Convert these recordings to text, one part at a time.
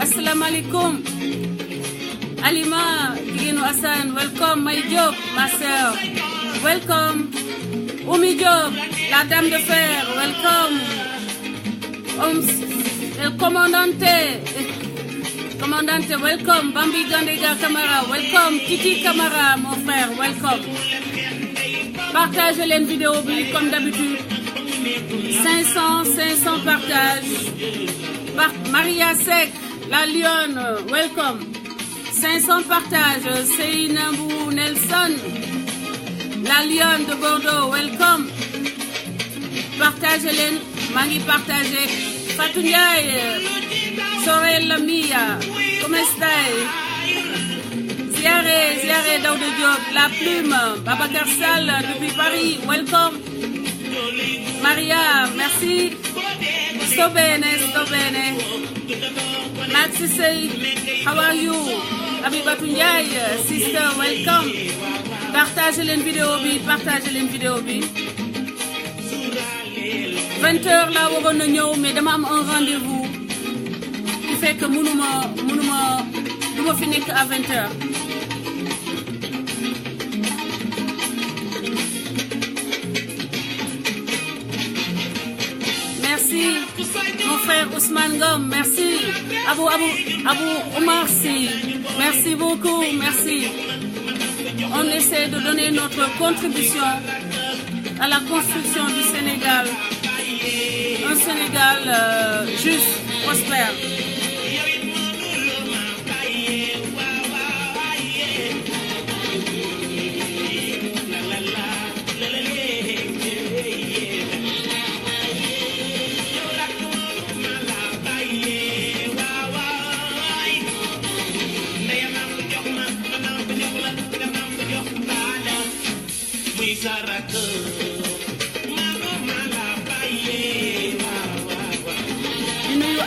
Assalamualaikum. Alima, Gino Hassan, welcome. My Job, ma sœur, welcome. Oumi Job, la dame de fer, welcome. El commandante, welcome. Bambi Gandega Camara, welcome. Titi Camara, mon frère, welcome. Partagez les vidéos comme d'habitude. 500 partages. Maria Sek, la Lyon, welcome. 500 partages. Seynabou Nelson, la Lyon de Bordeaux, welcome. Partagez-les, Mangi partagez. Fatou Ndiaye, Sorel Lamia, comment stai? Ziare Daouda Diop, La Plume, Babacar Sall depuis Paris, welcome. Maria, merci. Sto bene. Maxi Sey, how are you? Abibatou Ndiaye, sister, welcome. Partagez les vidéos bi. 20h là waroon na ñëw mais dama am un rendez-vous qui fait que mënuma duma fi nekk à 20h. Merci mon frère Ousmane Ngom, merci. Abou Omar Sy, merci beaucoup, merci. On essaie de donner notre contribution à la construction du Sénégal. Un Sénégal juste, prospère.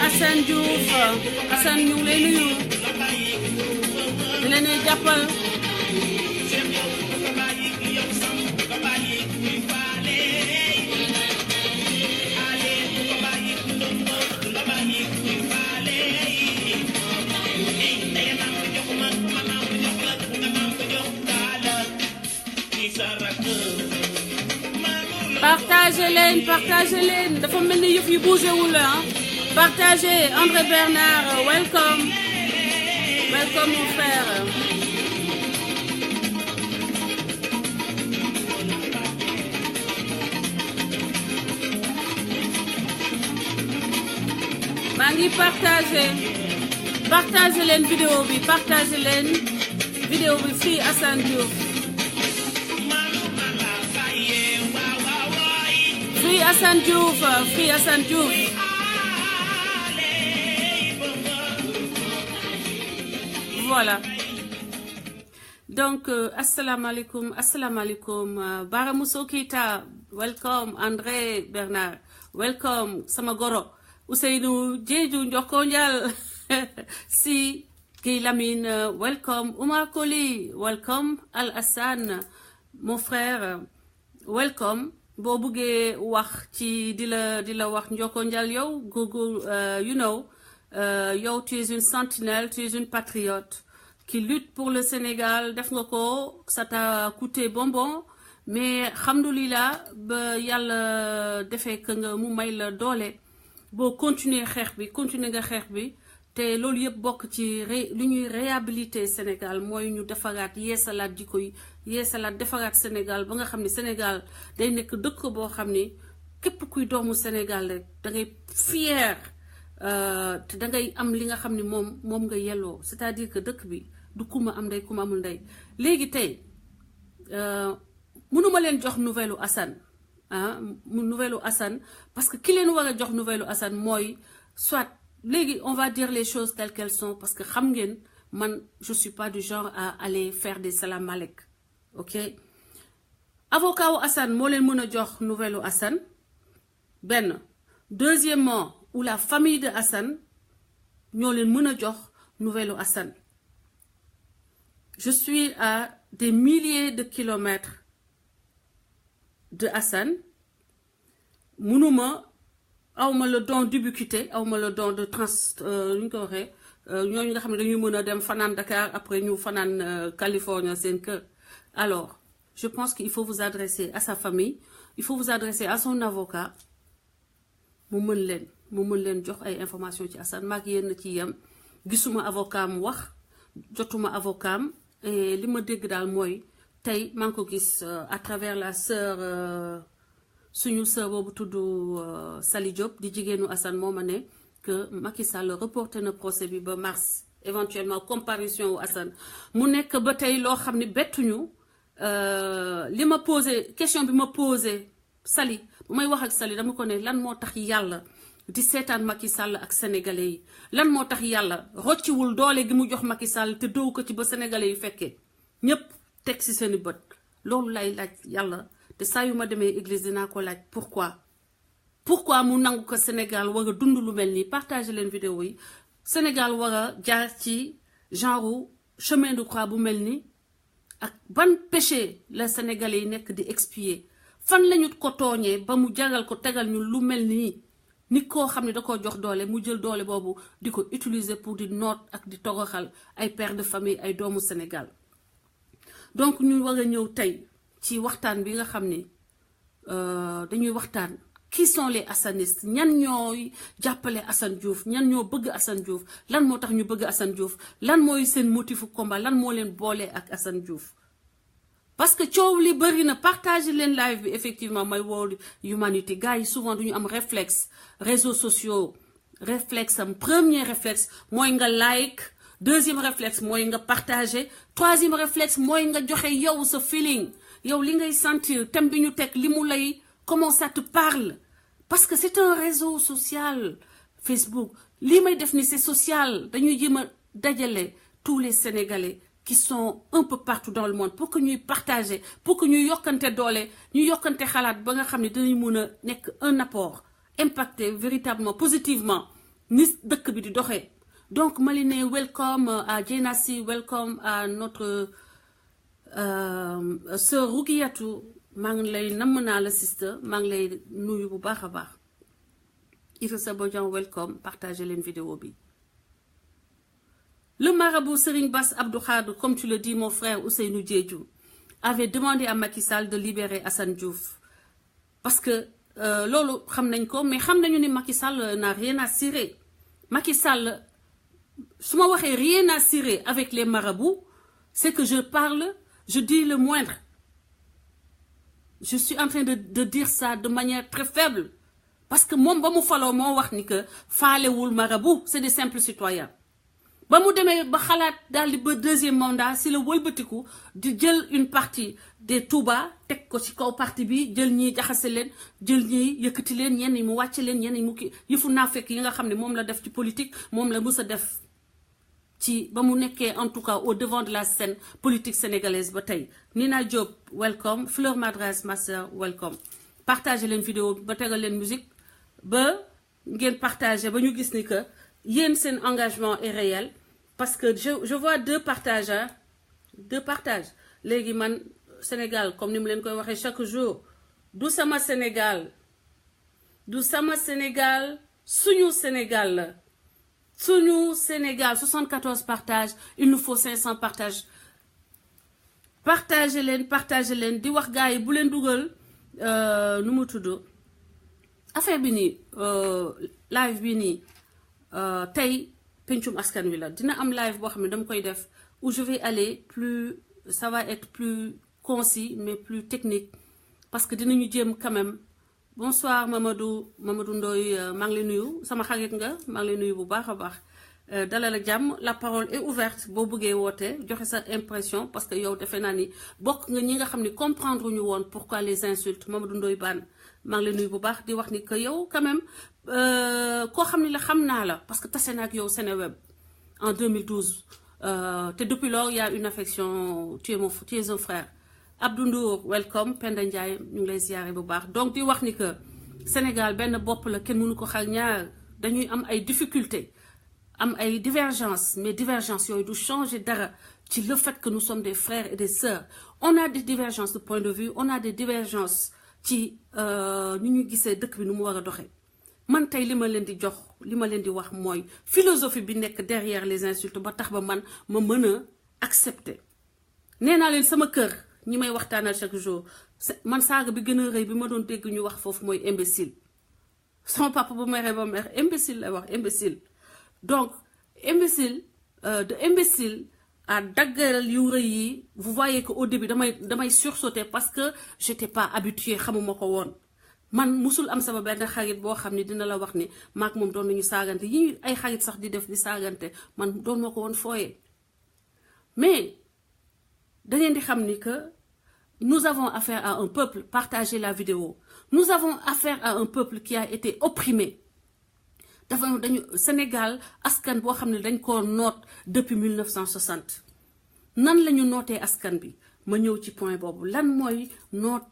Assane Diouf, Assane ñu ngi lay nuyu di leen jàppal partagez leen dafa mel ni yëf yi bougé wul la partagez. André Bernard, welcome mon frère. maa ngi partagez leen vidéo bi fii Assane Diouf. Free Assane Diouf. Voilà. Donc, assalamu alaikum. Bara Mousso Keita, welcome. André Bernard, welcome sama goro Ousseynou Diédhiou njoko njal si Guy Lamine welcome Oumar Koli welcome Al Hassan mon frère welcome boo buggee wax ci di la wax njoko njal yow Google you know yow tu es une sentinelle, tu es une patriote qui lutte pour le Sénégal def nga ko ça t'a coûté bonbon mais alhamdoulilah ba yàlla defee que nga mu may la doole boo continuer nga xeex bi te loolu yëpp bokk ci lu ñuy réhabiliter Sénégal mooy ñu defaraat yeesalaat jikko yi yeesalaat defaraat Sénégal ba nga xam ne Sénégal day nekk dëkk boo xam ni képp kuy doomu Sénégal rek da ngay fier te da ngay am li nga xam ne moom nga yelloo c'est-à-dire que dëkk bi du kuma am ndey kuma amul ndey léegi tey mënuma leen jox nouvelle u Assane nouvelle u Assane parce que ki leen war a jox nouvelle u Assane mooy soit léegi on va dire les choses telles qu'elles sont parce que xam ngeen man je suis pas du genre à aller faire des salam alek ok avocat wu Assane moo leen mën a jox nouvelle u Assane benn deuxièmement ou la famille de Assane ñoo leen mën a jox nouvelle u Assane je suis à des milliers de kilomètres de Assane mënuma awma le don d'ubiquité awma le don de ñu ko waxee ñooñu nga xam ne dañuy mën a dem fanaan Dakar après ñu fanaan Californie seen kër alors je pense qu'il faut vous adresser à sa famille il faut vous adresser à son avocat mu mën leen jox ay information ci Assane maag yéen ci yem gisuma avocat am wax jotuma avocat am et li ma dégg daal mooy tey maa ngi ko gis à travers la sœur suñu sœur boobu tudd Sali Diop di jigéenu Assane moo ma ne que Macky Sall reporté na procès bi ba mars éventuellement comparution wu Assane mu nekk ba tey loo xam ne bettuñu li ma posé question bi ma posé Sali bu may wax ak Sali dama ko ne lan moo tax yàlla di seetaan Macky Sall ak sénégalais yi lan moo tax yàlla rocciwul doole gi mu jox Macky Sall te dow ko ci ba sénégalais yi fekkee ñépp teg ci seeni bët loolu lay laaj yàlla te saa yu ma demee église dinaa ko laaj pourquoi mu nangu ko Sénégal war a dund lu mel nii partager leen vidéo yi Sénégal war a jaar ci genre chemin de croix bu mel nii ak ban péché la sénégalais yi nekk di expier fan lañu ko tooñee ba mu jagal ko tegal ñu lu mel nii nit koo xam ne da koo jox doole mu jël doole boobu di ko utiliser pour di noot ak di toroxal ay pères de famille ay doomu Sénégal donc ñu war a ñëw tey ci waxtaan bi nga xam ne dañuy waxtaan qui sont les assanistes ñan ñooy jàppale Assane Diouf ñan ñoo bëgg Assane Diouf lan moo tax ñu bëgg Assane Diouf lan mooy seen motifu combat lan moo leen boole ak Assane Diouf parce que coow li bëri na partager leen live bi effectivement mooy World Humanity gars yi souvent duñu am réflexe réseaux sociaux réflexe am premier réflexe mooy nga like deuxième réflexe mooy nga partager troisième réflexe mooy nga joxe yow sa feeling yow li ngay sentir thème bi ñu teg li mu lay comment ça te parle parce que c'est un réseau social Facebook lii may def ni c'est social dañuy jéem a dajale tous les Sénégalais qui sont un peu partout dans le monde pour que ñuy partager pour que ñuy yokkante doole ñuy yokkante xalaat ba nga xam ne dinañ mën a nekk un apport impacté véritablement positivement ni dëkk bi di doxee donc ma li ne welcome à Djenassi welcome à notre sœur Rougiatou maa ngi lay namm naa la sister maa ngi lay nuyu bu baax a baax Idrissa Bodian welcome partagez leen vidéo bi le marabout Serigne Bass Abdou Khadre comme tu le dis mon frère Ousseynou Diédhiou avait demandé à Macky Sall de libérer Assane Diouf parce que loolu xam nañ ko mais xam nañu ni Macky Sall n'a rien à cirer Macky Sall su ma waxee rien à cirer avec les marabouts c'est que je dis le moindre je suis en train de dire ça de manière très faible parce que moom ba mu faloo moo wax ni que faalewul marabout c'est des simples citoyens ba mu demee ba xalaat daal di ba deuxième mandat si la wëlbatiku di jël une partie des Touba teg ko ci kaw parti bi jël ñii jaxase leen jël ñii yëkkati leen ñenn ñi mu wàcce leen ñenn ñi mu kii yëfu naafekk yi nga xam ne moom la def ci politique moom la mës a def ci ba mu nekkee en tout cas au devant de la scène politique sénégalaise ba tey Nina Diop welcome Fleur Madras ma sœur welcome partagez leen vidéo ba tegal leen musique ba ngeen partager ba ñu gis ni que yéen seen engagement est réel parce que je vois 2 partages hein 2 partages léegi man Sénégal comme ni mu leen koy waxee chaque jour du sama Sénégal suñu Sénégal la suñu Sénégal 74 partages il nous faut 500 partages partagez leen di wax gars yi bu leen dugal nu mu tudd affaire bi nii live bi nii tey pencum askan wi la dina am live boo xam ne dama koy def où je vais aller plus ça va être plus concis mais plus technique parce que dinañu jéem quand même bonsoir Mamadou Ndoye maa ngi lay nuyu sama xarit nga maa ngi lay nuyu bu baax a baax dalal ak jàmm la parole est ouverte boo bëggee woote joxe sa impression parce que yow defe naa ni bokk nga ñi nga xam ni comprendre ñu woon pourquoi les insultes Mamadou Ndoye Bane maa ngi lay nuyu bu baax di wax ni que yow quand même koo xam ni la xam naa la parce que tase naa ak yow Seneweb en 2012 te depuis lors il y a une affection tu es un frère Abdou Ndour welcome Penda Ndiaye ñu ngi lay ziare bu baax donc di wax ni que Sénégal benn bopp la kenn mënu ko xar ñaar dañuy am ay difficultés am ay divergences mais divergences yooyu du changer dara ci le fait que nous sommes des frères et des sœurs on a des divergences de point de vue on a des divergences ci ni ñu gisee dëkk bi nu mu war a doxee man tey li ma leen di jox li ma leen di wax mooy philosophie bi nekk derrière les insultes ba tax ba man ma mën a accepter nee naa leen sama kër ñi may waxtaanal chaque jour man saaga bi gën a rëy bi ma doon dégg ñu wax foofu mooy imbécile sama papa bu meree ba mer imbécile lay wax imbécile donc imbécile de imbécile à daggal yu rëy yi vous voyez que au début damay sursauter parce que j'étais pas habituée xamuma ko woon man musul am sama benn xarit boo xam ne dina la wax ni maak moom doon nañu saagante yi ay xarit sax di def di saagante man doon ma ko woon fooyee mais da ngeen di xam ni que nous avons affaire à un peuple partagez la vidéo nous avons affaire à un peuple qui a été opprimé dañu Sénégal askan boo xam ne dañ koo noot depuis 1960 nan la ñu nootee askan bi ma ñëw ci point boobu lan mooy noot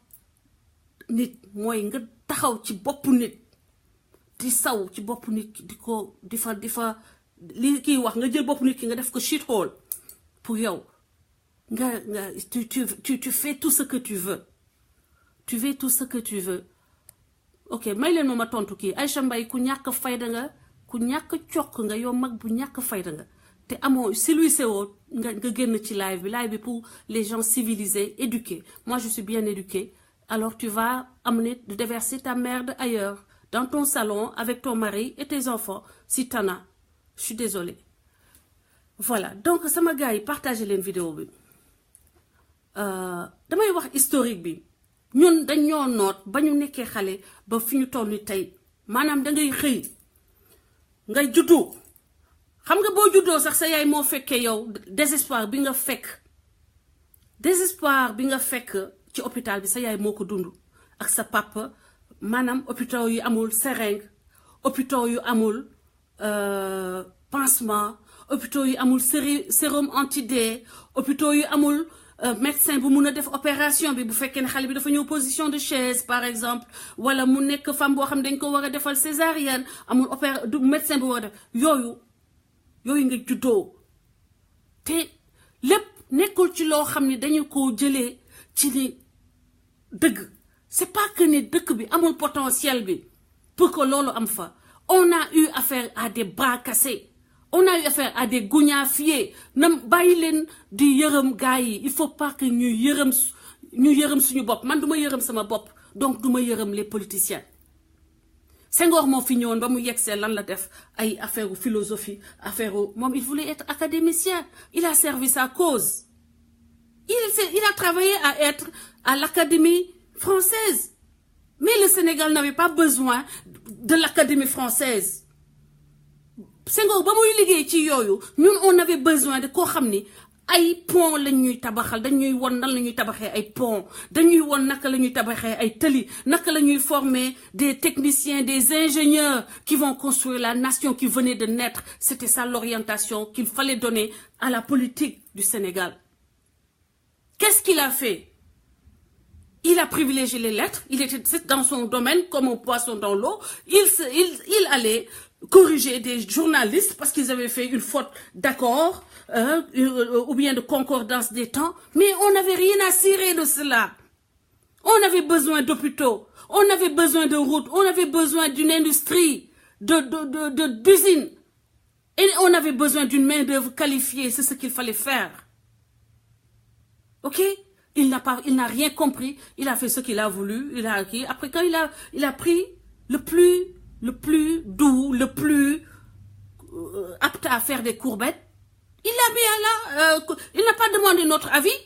nit mooy nga taxaw ci boppu nit di saw ci boppu nit di fa li kiy wax nga jël boppu nit ki nga def ko shit hole pour yow tu fais tout ce que tu veux tu fais tout ce que tu veux ok may leen ma tontu kii Aïcha Mbaye ku ñàkk fayda nga ku ñàkk cokk nga yow mag bu ñàkk fayda nga te amoo civilisé woo nga génn ci live bi pour les gens civilisés éduqués moi je suis bien éduquée alors tu vas amener de déverser ta merde ailleurs dans ton salon avec ton mari et tes enfants si t'en as je suis désolée voilà donc sama gars yi partagez leen vidéo bi damay wax historique bi ñun dañoo noot ba ñu nekkee xale ba fi ñu toll ni tey maanaam dangay xëy ngay juddu xam nga boo juddoo sax sa yaay moo fekkee yow désespoir bi nga fekk ci hôpital bi sa yaay moo ko dund ak sa papa maanaam hôpital yu amul seringue hôpital yu amul pansement hôpital yu amul sérum anti-dee hôpital yu amul médecin bu mun a def opération bi bu fekkee ne xale bi dafa ñëw position de chaise par exemple wala mu nekk femme boo xam ne dañ ko war a defal césarienne amul du médecin bu war a def yooyu nga juddoo te lépp nekkul ci loo xam ne dañu ko jëlee ci ni dëgg c'est pas que ne dëkk bi amul potentiel bi pour que loolu am fa on a eu affaire à des bras cassés on a eu affaire à des gougnafiés nam bàyyi leen di yërëm gars yi il faut pas que ñu yërëm suñu bopp man du ma yërëm sama bopp donc du ma yërëm les politiciens Senghor moo fi ñëwoon ba mu yegsee lan la def ay affaire u philosophie affaire moom il voulait être académicien il a servi sa cause il a travaillé à être à l'Académie française mais le Sénégal n'avait pas besoin de l'Académie française Senghor ba muy liggéey ci yooyu ñun on avait besoin de koo xam ni ay pont lañ ñuy tabaxal dañuy won nan la ñuy tabaxee ay pont dañuy won naka la ñuy tabaxee ay tëli naka la ñuy former des techniciens des ingénieurs qui vont construire la nation qui venait de naître c'était ça l'orientation qu'il fallait donner à la politique du Sénégal qu'est-ce qu'il a fait Il a privilégié les lettres, il était dans son domaine comme un poisson dans l'eau. Il allait corriger des journalistes parce qu'ils avaient fait une faute d'accord ou bien de concordance des temps. Mais on n'avait rien à cirer de cela. On avait besoin d'hôpitaux, on avait besoin de routes, on avait besoin d'une industrie, d'usines. Et on avait besoin d'une main-d'œuvre qualifiée, c'est ce qu'il fallait faire. Ok? Il n'a rien compris, il a fait ce qu'il a voulu, il a acquis. Après, quand il a pris le plus doux, le plus apte à faire des courbettes, il l'a mis à là, il n'a pas demandé notre avis,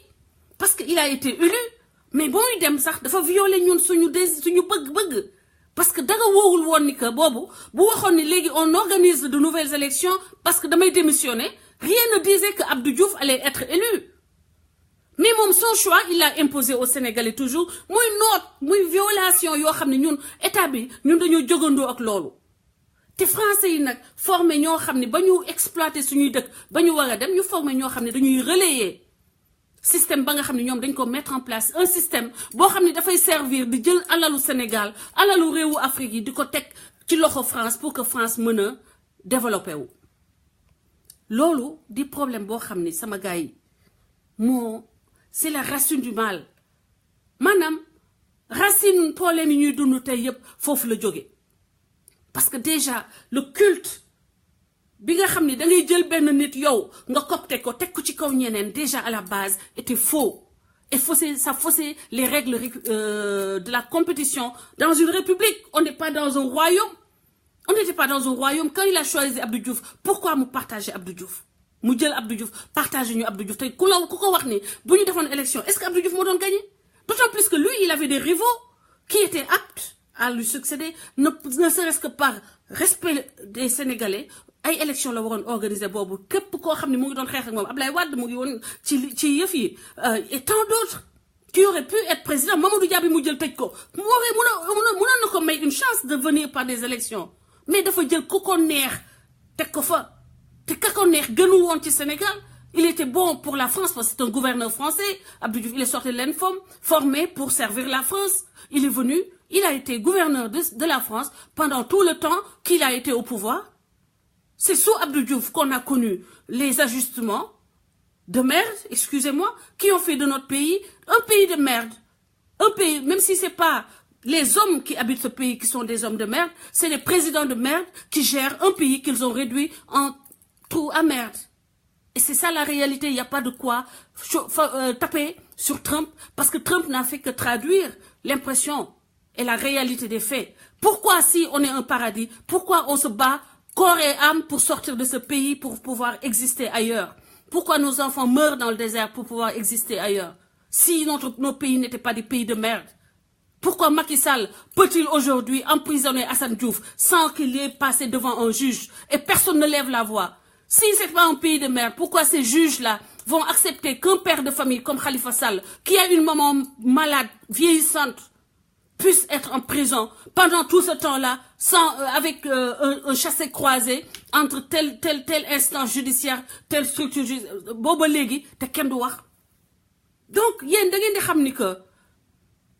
parce qu'il a été élu. Mais bon, il dem sax dafa violer ñun suñu bëgg-bëgg. Parce que daga woowul woon ni que boobu bu waxoon ni léegi on organise de nouvelles élections parce que damay démissionner, rien ne disait que Abdou Diouf allait être élu. Mais moom son choix il l'a imposé au Sénégalais toujours muy violation yoo xam ne ñun état bi ñun dañoo jógandoo ak loolu. te français yi nag formé ñoo xam ne ba ñu exploiter suñuy dëkk ba ñu war a dem ñu formé ñoo xam ne dañuy relayer système ba nga xam ne ñoom dañ ko mettre en place un système boo xam ne dafay servir di jël alalu Sénégal alalu réewu Afrique yi di ko teg ci loxo France pour que France mën a développer wu. loolu di problème boo xam ne sama gars yi c'est la racine du mal maanaam racine problème yi ñuy dund tey yëpp foofu la jóge parce que déjà le culte bi nga xam ne da ngay jël benn nit yow nga copte ko teg ko ci kaw ñeneen déjà à la base était faux et ça faussait les règles de la compétition dans une république. On n'est pas dans un royaume. On n'était pas dans un royaume. Quand il a choisi Abdou Diouf, pourquoi nous partager Abdou Diouf? Mu jël Abdou Diouf partager ñu Abdou Diouf tey ku ko wax ni bu ñu defoon élection est-ce que Abdou Diouf moo doon gagné? D'autant plus que lui il avait des rivaux qui étaient aptes à lui succéder, ne serait-ce que par respect des Sénégalais. Ay élection la waroon organiser boobu képp koo xam ne mu ngi doon xeex ak moom Ablaye Wade mu ngi woon ci yëf yi et tant d'autres qui auraient pu être président. Mamadou Dia bi mu jël tëj ko mu waree mënoon na ko may une chance de venir par des élections mais dafa jël ku ko neex teg ko fa te ka ko neex gënu woon ci Sénégal. Il était bon pour la France parce que c'est un gouverneur français. Abdou Diouf il est sorti de l'ENFOM formé pour servir la France. Il est venu, il a été gouverneur de la France pendant tout le temps qu'il a été au pouvoir. C'est sous Abdou Diouf qu'on a connu les ajustements de merde, excusez-moi, qui ont fait de notre pays un pays de merde. Un pays, même si c'est pas les hommes qui habitent ce pays qui sont des hommes de merde, c'est les présidents de merde qui gèrent un pays qu'ils ont réduit en trou à merde. Et c'est ça la réalité, il n'y a pas de quoi taper sur Trump, parce que Trump n'a fait que traduire l'impression et la réalité des faits. Pourquoi si on est un paradis, pourquoi on se bat corps et âme pour sortir de ce pays, pour pouvoir exister ailleurs? Pourquoi nos enfants meurent dans le désert pour pouvoir exister ailleurs? Si nos pays n'étaient pas des pays de merde. Pourquoi Macky Sall peut-il aujourd'hui emprisonner Assane Diouf sans qu'il ait passé devant un juge et personne ne lève la voix? Si c'est pas un pays de merde, pourquoi ces juges-là vont accepter qu'un père de famille comme Khalifa Sall, qui a une maman malade, vieillissante, puisse être en prison pendant tout ce temps-là, avec un chassé-croisé entre telle instance judiciaire, telle structure judiciaire, booba léegi te kenn du wax. Donc yéen da ngeen di xam ni que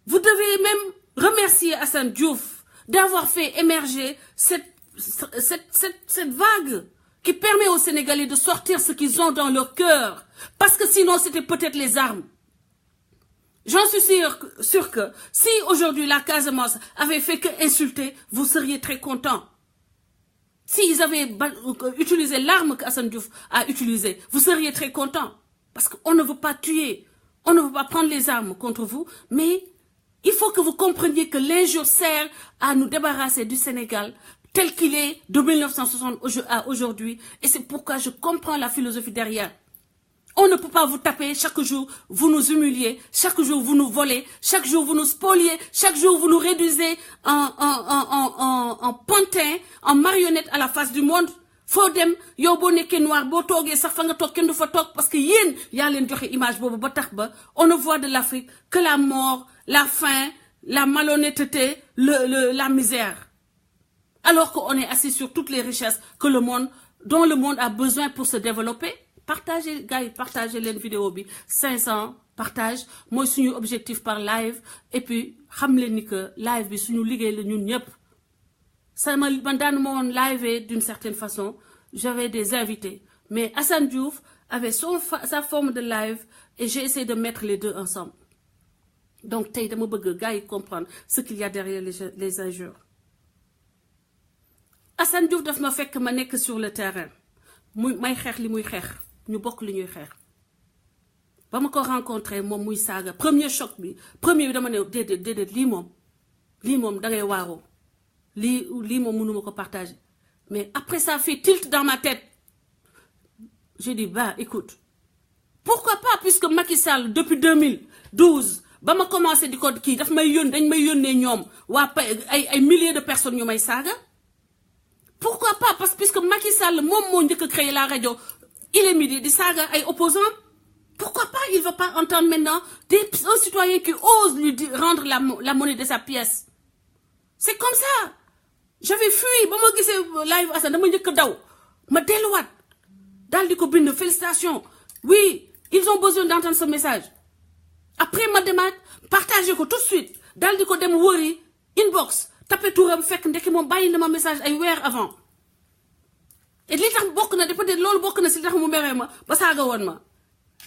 vous devez même remercier Assane Diouf d'avoir fait émerger cette vague qui permet aux Sénégalais de sortir ce qu'ils ont dans leur cœur, parce que sinon c'était peut-être les armes. J'en suis sûr que si aujourd'hui la Casamance avait fait que insulter, vous seriez très contents. S'ils avaient utilisé l'arme qu'Assane Diouf a utilisée, vous seriez très contents. Parce qu'on ne veut pas tuer, on ne veut pas prendre les armes contre vous, mais il faut que vous compreniez que l'injure sert à nous débarrasser du Sénégal tel qu'il est de 1960 à aujourd'hui. Et c'est pourquoi je comprends la philosophie derrière. On ne peut pas vous taper, chaque jour vous nous humiliez, chaque jour vous nous volez, chaque jour vous nous spoliez, chaque jour vous nous réduisez en pantin, en marionnette à la face du monde. Faut dem yow bo nekkee noir bo toogee sax fa nga toog kenn du fa toog parce que yéen yaa leen joxe image boobu ba tax ba on ne voit de l'Afrique que la mort, la faim, la malhonnêteté, la misère. Alors qu'on est assis sur toutes les richesses dont le monde a besoin pour se développer. Partagez, gars, partagez les vidéos, 500 partage mooy suñu objectif par live et puis xam leen ni que live bi suñu liggéey la ñun ñëpp sama man daan ma woon live d'une certaine façon j'avais des invités mais Assane Diouf avait sa forme de live et j'ai essayé de mettre les deux ensemble donc tey dama bëgg gars yi comprendre ce qu'il y a derrière les injures Assane Diouf daf ma fekk ma nekk sur le terrain may xeex li muy xeex ñu bokk li ñuy xeex ba ma ko rencontré moom muy saaga premier choc bi dama ne déedéet lii moom da ngay waaroo lii moom mënuma ko partager mais après ça fait tilt dans ma tête j'ai dit bah écoute pourquoi pas puisque Macky Sall depuis 2012 ba ma commencé di ko kii dañ may yónnee ñoom waa ay milliers de personnes ñu may saaga pourquoi pas parce que puisque Macky Sall moom moo njëkk a créé la rajo il est midi di saaga ay opposants pourquoi pas il va pas entendre maintenant un citoyen qui ose lui rendre la monnaie de sa pièce c'est comme ça j'avais fui ba ma gisee live Assane dama njëkk a daw ma delluwaat daal di ko bind félicitations oui ils ont besoin d'entendre ce message après ma demaat partagé ko tout de suite daal di ko dem wëri inbox tapé turam fekk ndekki moom bàyyi na ma message ay weer avant et li tax bokk na peut-être loolu bokk na si li tax mu meree ma ba saaga woon ma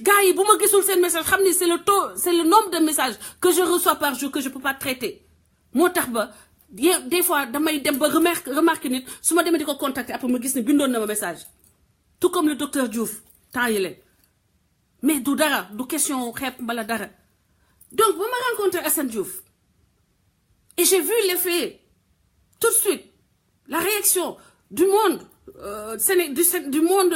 gars yi bu ma gisul seen message xam ni c'est le nombre de messages que je reçois par jour que je peux pas traiter moo tax ba des fois damay dem ba remarquer nit su ma demee di ko contacter après ma gis ne bindoon na ma message tout comme le docteur Diouf temps yële mais du dara du question xeeb mbala dara donc ba ma rencontré Assane Diouf et j'ai vu l'effet tout de suite la réaction du monde du monde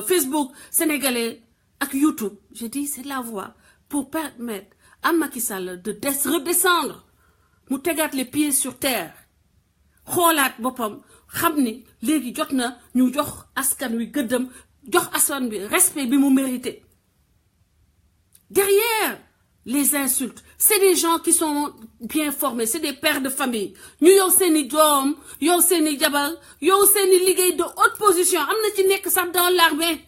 Facebook sénégalais ak YouTube j'ai dit c'est la voie pour permettre à Macky Sall de redescendre mu tegaat les pieds sur terre xoolaat boppam xam ni léegi jot na ñu jox askan wi gëddam jox askan bi respect bi mu mérité derrière les insultes c'est des gens qui sont bien formés c'est des pères de famille ñu yow seeni doom yow seeni jabar yow seeni liggéey de haute position am na ci nekk sax dans l'armée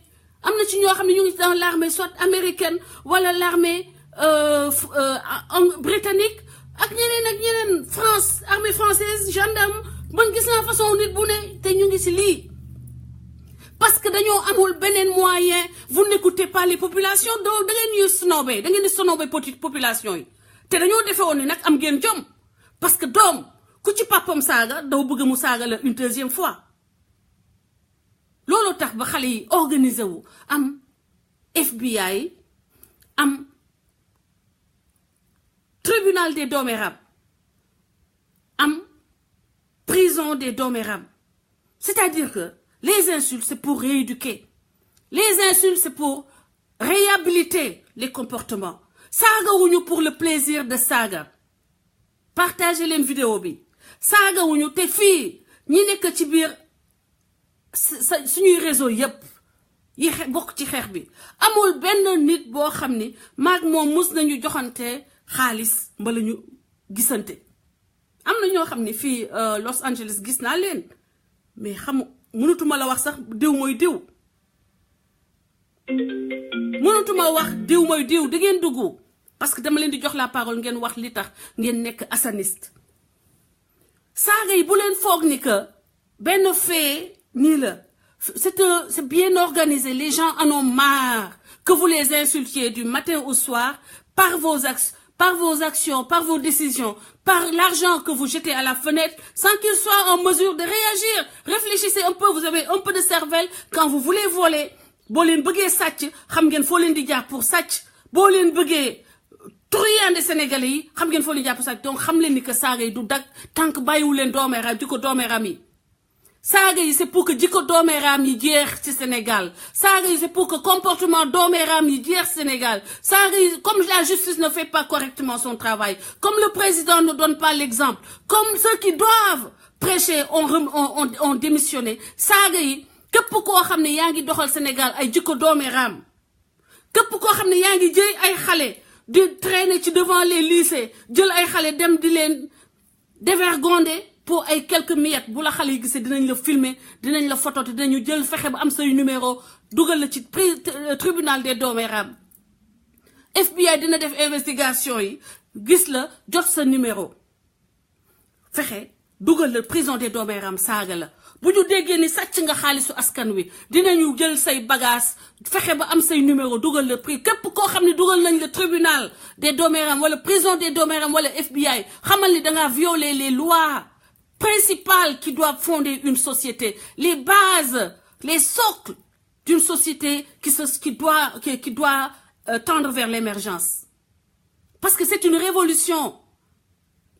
am na ci ñoo xam ne ñu ngi dans l'armée soit américaine wala l'armée britannique ak ñeneen France armée française gendarme man gis naa façon nit bu ne te ñu ngi ci lii parce que dañoo amul beneen moyen vous n'écoutez pas les populations donc da ngeen ñuy snobé da ngeen di snobé population yi te dañoo defe woon ni nag am ngeen jom parce que doom ku ci papam saaga daw bëgg mu saaga la une deuxième fois loolu tax ba xale yi organisé wu am FBI am tribunal des Doméram am prison des Doméram c'est-à-dire que les insultes c'est pour rééduquer les insultes c'est pour réhabiliter les comportements saaga wuñu pour le plaisir de saaga partagez leen vidéo bi saaga wuñu te fii ñi nekk ci biir suñuy réseau yépp yi bokk ci xeex bi amul benn nit boo xam ni maag moom mus nañu joxante xaalis mbala ñu gisante am na ñoo xam ni fii Los Angeles gis naa leen mais mënutuma la wax sax diw mooy diw mënutuma wax diw mooy diw da ngeen dugg parce que dama leen di jox la parole ngeen wax li tax ngeen nekk assaniste saaga yi bu leen foog ni que benn fait nii la c'est bien organisé les gens en ont marre que vous les insultiez du matin au soir par vos actions, par vos décisions, par l'argent que vous jetez à la fenêtre, sans qu'ils soient en mesure de réagir. Réfléchissez un peu, vous avez un peu de cervelle. Quand vous voulez voler, boo leen bëggee sàcc xam ngeen foo leen di jaar pour sàcc boo leen bëggee truand Sénégalais yi xam ngeen foo leen di jaar pour sàcc donc xam leen ni que saaga yi du dag tant que bàyyiwu leen doomeeraam jikko doomeeraam yi saaga yi c'est pour que jikko doomeeraam yi jeex ci Sénégal saaga yi c'est pour que comportement doomeeraam yi jeex Sénégal saaga yi comme la justice ne fait pas correctement son travail comme le président ne donne pas l'exemple comme ceux qui doivent prêcher ont démissionné saaga yi képp koo xam ne yaa ngi doxal Sénégal ay jikko doomeeraam képp koo xam ne yaa ngi jëy ay xale di traîner ci devant les lycées jël ay xale dem di leen dévergonder pour ay quelques miettes bu la xale yi gisee dinañ la filmer dinañ la photo te dinañu jël fexe ba am say numéro dugal la ci tribunal des Doméram FBI dina def investigation yi gis la jot sa numéro fexe dugal la prison des doomeeram saaga la bu ñu déggee ni sàcc nga xaalisu askan wi dinañu jël say bagages fexe ba am say numéro dugal la prix képp koo xam ne dugal nañ le tribunal des doomeeram wala prison des doomeeram wala FBI xamal ni dangaa violer les lois principales qui doivent fonder une société, les bases, les socles d'une société qui doit tendre vers l'émergence. Parce que c'est une révolution.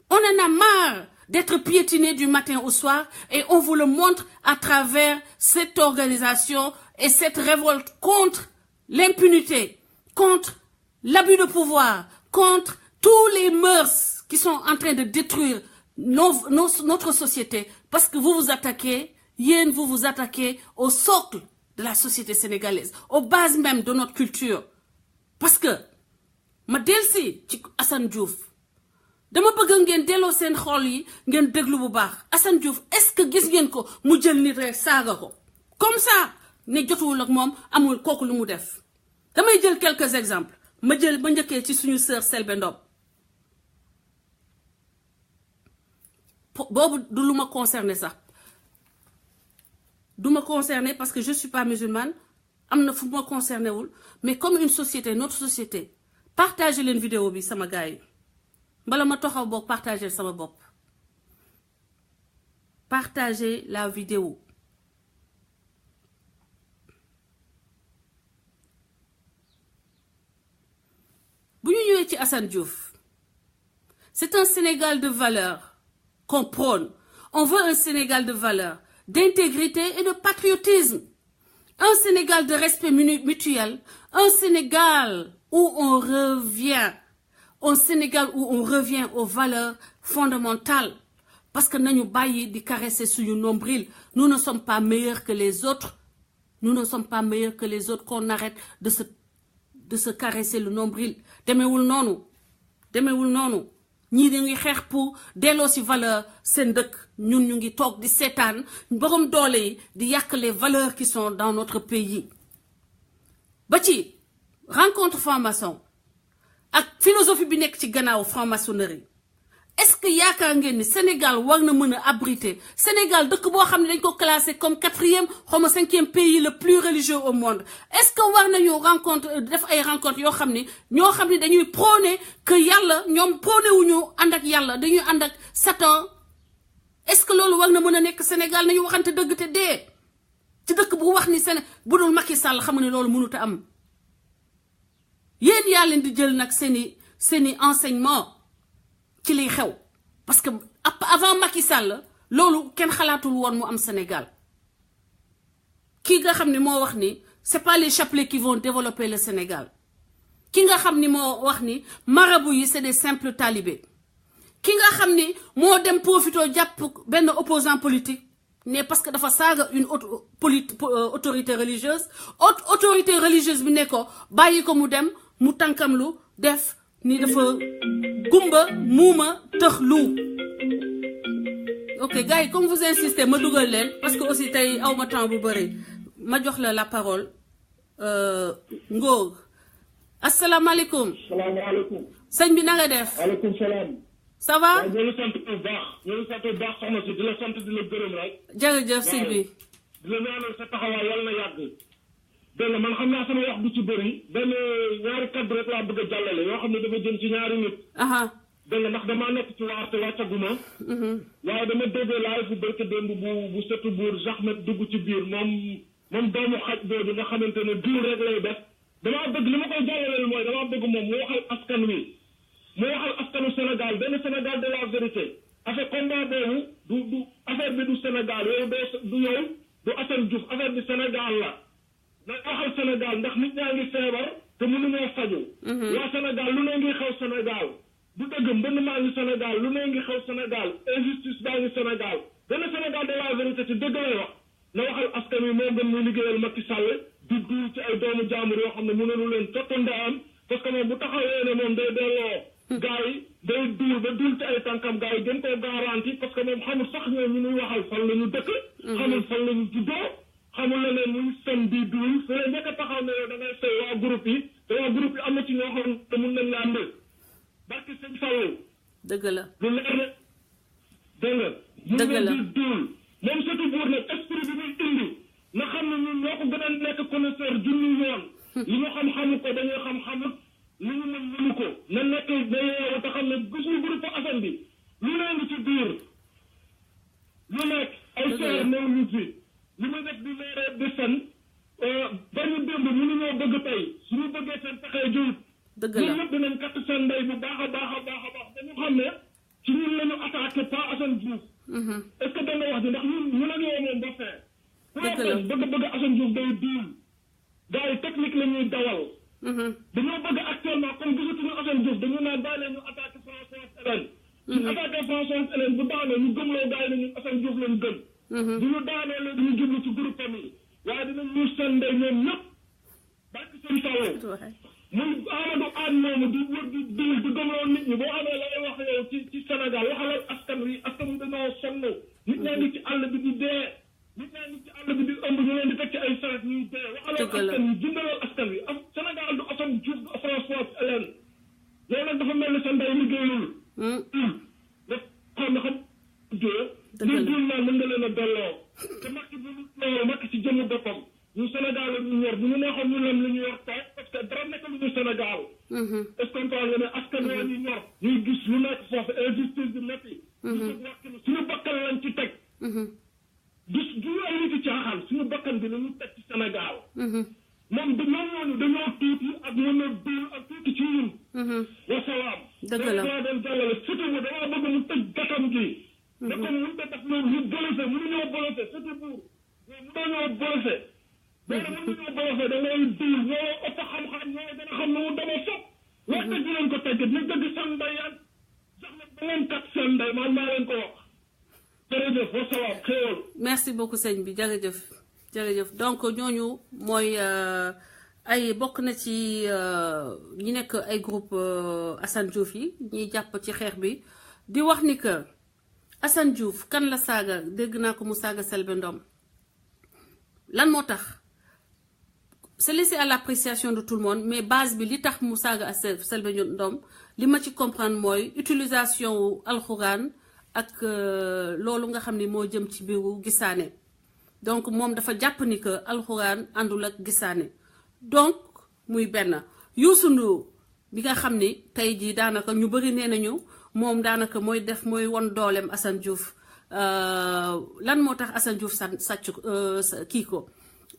On en a marre d'être piétiné du matin au soir et on vous le montre à travers cette organisation et cette révolte contre l'impunité, contre l'abus de pouvoir, contre tous les mœurs qui sont en train de détruire notre société, parce que vous vous attaquez au socle de la société sénégalaise, aux bases même de notre culture. Parce que ma delsi ci Assane Diouf dama bëgg ngeen delloo seen xol yi ngeen déglu bu baax Assane Diouf est-ce que gis ngeen ko mu jël nit rek saaga ko comme ça ne jotuwul ak moom amul kooku lu mu def. damay jël quelques exemples ma njëkkee ci suñu sœur Selbé Ndom boobu du lu ma concerné sax du ma concerné parce que je suis pas musulmane am na fu ma concerné wul mais comme une société notre société partagez leen vidéo bi sama gars yi mbala ma taxaw boog partagez sama bopp partagez la vidéo bu ñu ñëwee ci Assane Diouf c'est un Sénégal de valeurs qu'on prône. On veut un Sénégal de valeurs, d'intégrité et de patriotisme. Un Sénégal de respect mutuel. Un Sénégal où on revient. Un Sénégal où on revient aux valeurs fondamentales. Parce que nous baillons de caresser sur nos nombril. Nous ne sommes pas meilleurs que les autres. Nous ne sommes pas meilleurs que les autres. Qu'on arrête de se caresser le nombril. Demeewul noonu. ñii di ngi xeex pour delloo ci valeur seen dëkk ñun ñu ngi toog di seetaan borom doole yi di yàq les valeurs qui sont dans notre pays ba ci rencontre franc-maçon ak philosophie bi nekk ci gannaaw franc-maçonnerie est-ce que yaakaar ngeen ni Sénégal war na mën a abriter Sénégal dëkk boo xam ne dañ ko classé comme 4e xaw ma 5e pays le plus religieux au monde est-ce que war nañu def ay rencontre yoo xam ni ñoo xam ne dañuy prôner que yàlla ñoom prôné wuñu ànd ak yàlla dañuy ànd ak Satan est-ce que loolu war na mën a nekk Sénégal nañu waxante dëgg te dee ci dëkk bu wax ni bu dul Macky Sall xam ne loolu mënut a am yéen yaa leen di jël nag seeni enseignement ci liy xew parce que avant Macky Sall loolu kenn xalaatul woon mu am Sénégal ki nga xam ni moo wax ni c'est pas les chapelets qui vont développer le Sénégal ki nga xam ni moo wax ni marabout yi c'est des simples talibés ki nga xam ni moo dem profito jàpp benn opposant politique ne parce que dafa saaga une autorité religieuse autorité religieuse bi ne ko bàyyi ko mu dem mu tànkamlu def ni dafa gumba muuma tëx lu ok gars yi comme vous insistez ma dugal leen parce que aussi tey aw ma temps bu bëri ma jox la parole Ngor asalaamaaleykum. salaamaaleykum. sëñ bi na nga def. waaleykum salaam. ça va. waaw ñoo ngi sant bu baax ñoo ngi sant bu baax soxna si di la sant di la gërëm rek. jërëjëf sëñ bi. di la ñaanal sa taxawaay yàlla na yàgg. dégg nga man xam naa sama wax du ci bëri benn ñaari kaddu rek laa bëgg a jàllale yoo xam ne dafa jëm ci ñaari nit. dégg nga ndax damaa nekk ci waar te wàccaguma. waaye dama déggee live bu barke démb bu sëtu buur Zahmet dugg ci biir moom doomu xaj boobu nga xamante ne duur rek lay def. damaa bëgg li ma koy jàllaleel mooy damaa bëgg moom mu waxal askan wi mu waxal askanu Sénégal benn Sénégal de la vérité affaire combat boobu du affaire bi du Sénégal yow du yow du Assane Diouf affaire bi Sénégal la na waxal Sénégal ndax nit ñaa ngi feebar te mënuñoo faju waa Sénégal lu ne ngi xew Sénégal du dëgg mbënn maa ngi Sénégal lu ne ngi xew Sénégal injustice baa ngi Sénégal benn Sénégal de la vérité ci dëgg lay wax na waxal askan wi moo gën muy liggéeyal Macky Sall di duul ci ay doomu jaambur yoo xam ne mënulu leen tottande am parce que moom bu taxawee ne moom day delloo gars yi day duul ba duul ci ay tànkam gars yi gën koo garanti parce que moom xamul sax ñoom ñu muy waxal fan la ñu dëkk xamul fan la ñu juddoo xamul la ne muy fen di duul fële njëkk a taxaw ne yow da ngay fay waa groupe yi te waa groupe yi am na ci ñoo xam ne mun nañ laa mbir barke sëñ Fallou dëgg la lu leer na dégg nga dëgg la ñu duul moom surtout buur nag esprit bi muy indi na xam ne ñun ñoo ko gën a nekk connaisseur junni yoon li ñu xam-xamu ko dañuy xam-xamut li ñu mën mënu ko na nekk da yeewu te xam ne gis ñu groupe Assane bi lu ne ngi ci biir lu nekk ay seer new ñu fi li ma def di leere di fen bañu démb mënuñoo bëgg tey suñu bëggee seen taxee jiwut dëgg la ñun ñëpp dinañ katt seen ndey bu baax a baax a baax a baax dañu xam ne ci ñun la ñu attaqué pas Assane Diouf est-ce que da nga wax ji ndax ñun ak yow moom ba fee bëgg Assane Diouf day diil gars yi technique la ñuy dawal dañoo bëgg actuellement comme gisatuñu Assane Diouf dañu naan bàyyi leen ñu attaqué Françoise Hélène suñu attaqué Françoise Hélène bu daanee ñu gëmloo gars yi ne ñun Assane Diouf lañ gëm bu ñu daanee léegi ñu jublu ci groupe famille waaye dinañ ñu seen ndey ñoom ñëpp barke seen tawo muy Amadou Anne moomu di wër di diil di gëmloo nit ñi boo amee la ngay wax yow ci Sénégal waxalal askan wi dañoo sonn nit ñaa ngi ci àll bi di dee nit ñaa ngi ci àll bi di ëmb ñu leen di teg ci ay saret ñuy dee waxalal askan wi jundalal askan wi Sénégal du Assane Diouf du Françoise Hélène yow nag dafa mel ni sa ndey liggéeyul da xam ne xam li diil naa mën nga leen a delloo te Macky bu loolu Macky ci jëmm boppam ñu Sénégal la ñu ñor bu ñu neexoon ñu lem li ñu yor tey parce que dara nekk lu ñu Sénégal est-ce que nga ne askan waa ñu ñor ñuy gis lu nekk foofu injustice bi métti suñu bakkan lañ ci teg gis du ay nit ci caaxaan suñu bakkan bi la ñu teg ci Sénégal moom ñooñu dañoo tuuti ak mën a dóor ak tuuti ci ñun wasalaam dëgg la daa doon jàllale surtout bu dama bëgg mu tëj gatam gi da ko mun ta def loolu ñu bolosé mënuñoo bolosé surtout buur mënuñoo bolosé mais mënuñoo bolosé da ngay diir ñoo ëpp xam-xam ñoo gën a xam ne mu demee fop wax dëgg leen ko teg ñu dëgg seen ndey ak sax na da ngeen kat seen ndey man maa leen ko wax jërëjëf wasalaam xéewal merci beaucoup sëñ bi jërëjëf jërëjëf donc ñooñu mooy ay bokk na ci ñi nekk ay groupe Assane Diouf yi ñiy jàpp ci xeex bi di wax ni que Assane Diouf kan la saaga dégg naa ko mu saaga Selbé Ndom lan moo tax c'est laissé à l'appréciation de tout le monde mais base bi li tax mu saaga Selbé Ndom li ma ci comprendre mooy utilisation wu alxuraan ak loolu nga xam ni moo jëm ci biiru gisaane donc moom dafa jàpp ni que alxuraan àndul ak gisaane donc muy benn Youssou Ndour bi nga xam ni tey jii daanaka ñu bëri nee nañu moom daanaka mooy won dooleem Assane Diouf lan moo tax Assane Diouf sàcc kii ko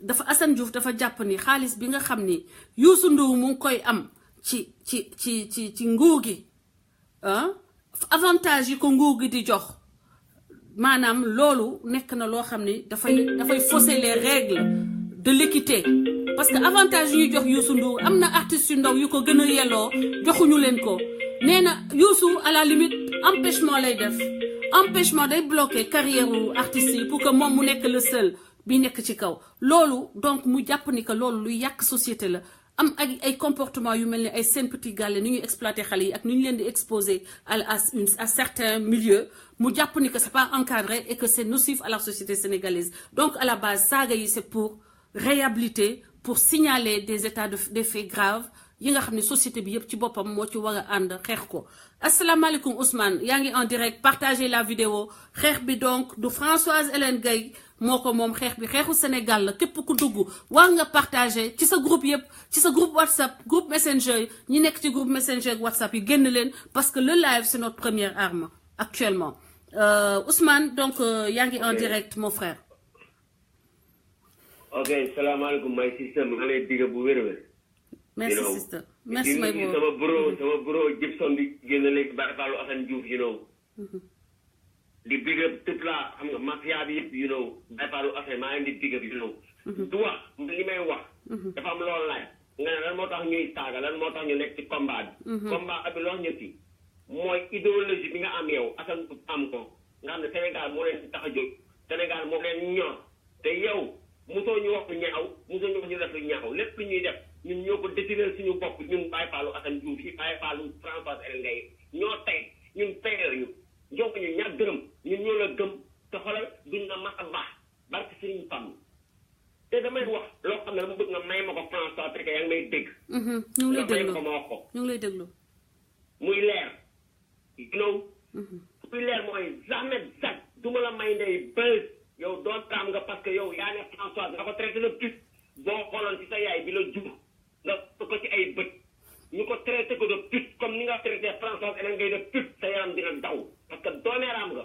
dafa Assane Diouf dafa jàpp ni xaalis bi nga xam ni Youssou Ndour mu ngi koy am ci nguur gi avantage yi ko nguur gi di jox maanaam loolu nekk na loo xam ni dafay fausser les règles de l'équité parce que avantage yi ñuy jox Youssou Ndour am na artistes yu ndaw yu ko gën a yelloo joxuñu leen ko nee na Youssou à la limite empêchement lay def empêchement day bloquer carrière u artistes yi pour que moom mu nekk le seul bi nekk ci kaw loolu donc mu jàpp ni que loolu luy yàq société la am ay comportement yu mel ni ay seen petit gàlle ni ñuy exploiter xale yi ak ni ñu leen di exposer à certains milieux mu jàpp ni que c'est pas encadré et que c'est nocif à la société sénégalaise donc à la base saaga yi c'est pour réhabiliter pour signaler des faits graves yi nga xam ne société bi yëpp ci boppam moo ci war a ànd xeex ko asalaamaaleykum Ousmane yaa ngi en direct partagez la vidéo xeex bi donc du Françoise Hélène Gaye moo ko moom xeex bi xeexu Sénégal la képp ku dugg war nga partager ci sa groupe yëpp ci sa groupe WhatsApp groupe Messenger ñi nekk ci groupe Messenger WhatsApp yi génn leen parce que le live c'est notre première arme actuellement Ousmane donc yaa ngi en direct mon frère. ok salaamaaleykum my sister maa ngi lay digg bu wér-wér. merci sister merci my bro sama bro Gibson bi génn léegi Baye Fallou Assane Diouf di big up toute la xam nga mafia bi yëpp Baye Fallou Assane maa ngi di big up du wax li may wax dafa am loolu laaj nga ne lan moo tax ñuy saaga lan moo tax ñu nekk ci combat bi combat bi loo ñetti mooy idéologie bi nga am yow Assane am ko nga xam ne Sénégal moo leen tax a jóg Sénégal moo leen ñor te yow mosoo ñu wax lu ñaaw mosoo ñu wax ñu def lu ñaaw lépp lu ñuy def ñun ñoo ko décider suñu bopp ñun Baye Fallou Assane Diouf yi Baye Fallou Françoise Hélène Gaye ñoo tey ñun teyeer ñu jox ñu ñaar dërëm ñun ñoo la gëm te xoolal duñ na mas a baax barke Serigne Fam te damay wax loo xam ne dama bëgg nga may ma ko François parce que yaa ngi may dégg ñu ngi lay déglu ñu ngi lay déglu. muy leer. muy leer mooy jamais sax du ma la may ndey bës yow doon taam nga parce que yow yaa ne François nga ko traité de pute boo xooloon ci sa yaay bi la jur nga ko ci ay bët ñu ko traité ko de pute comme ni nga traité François Hélène Gaye de pute sa yaram dina daw parce que doomeeraam nga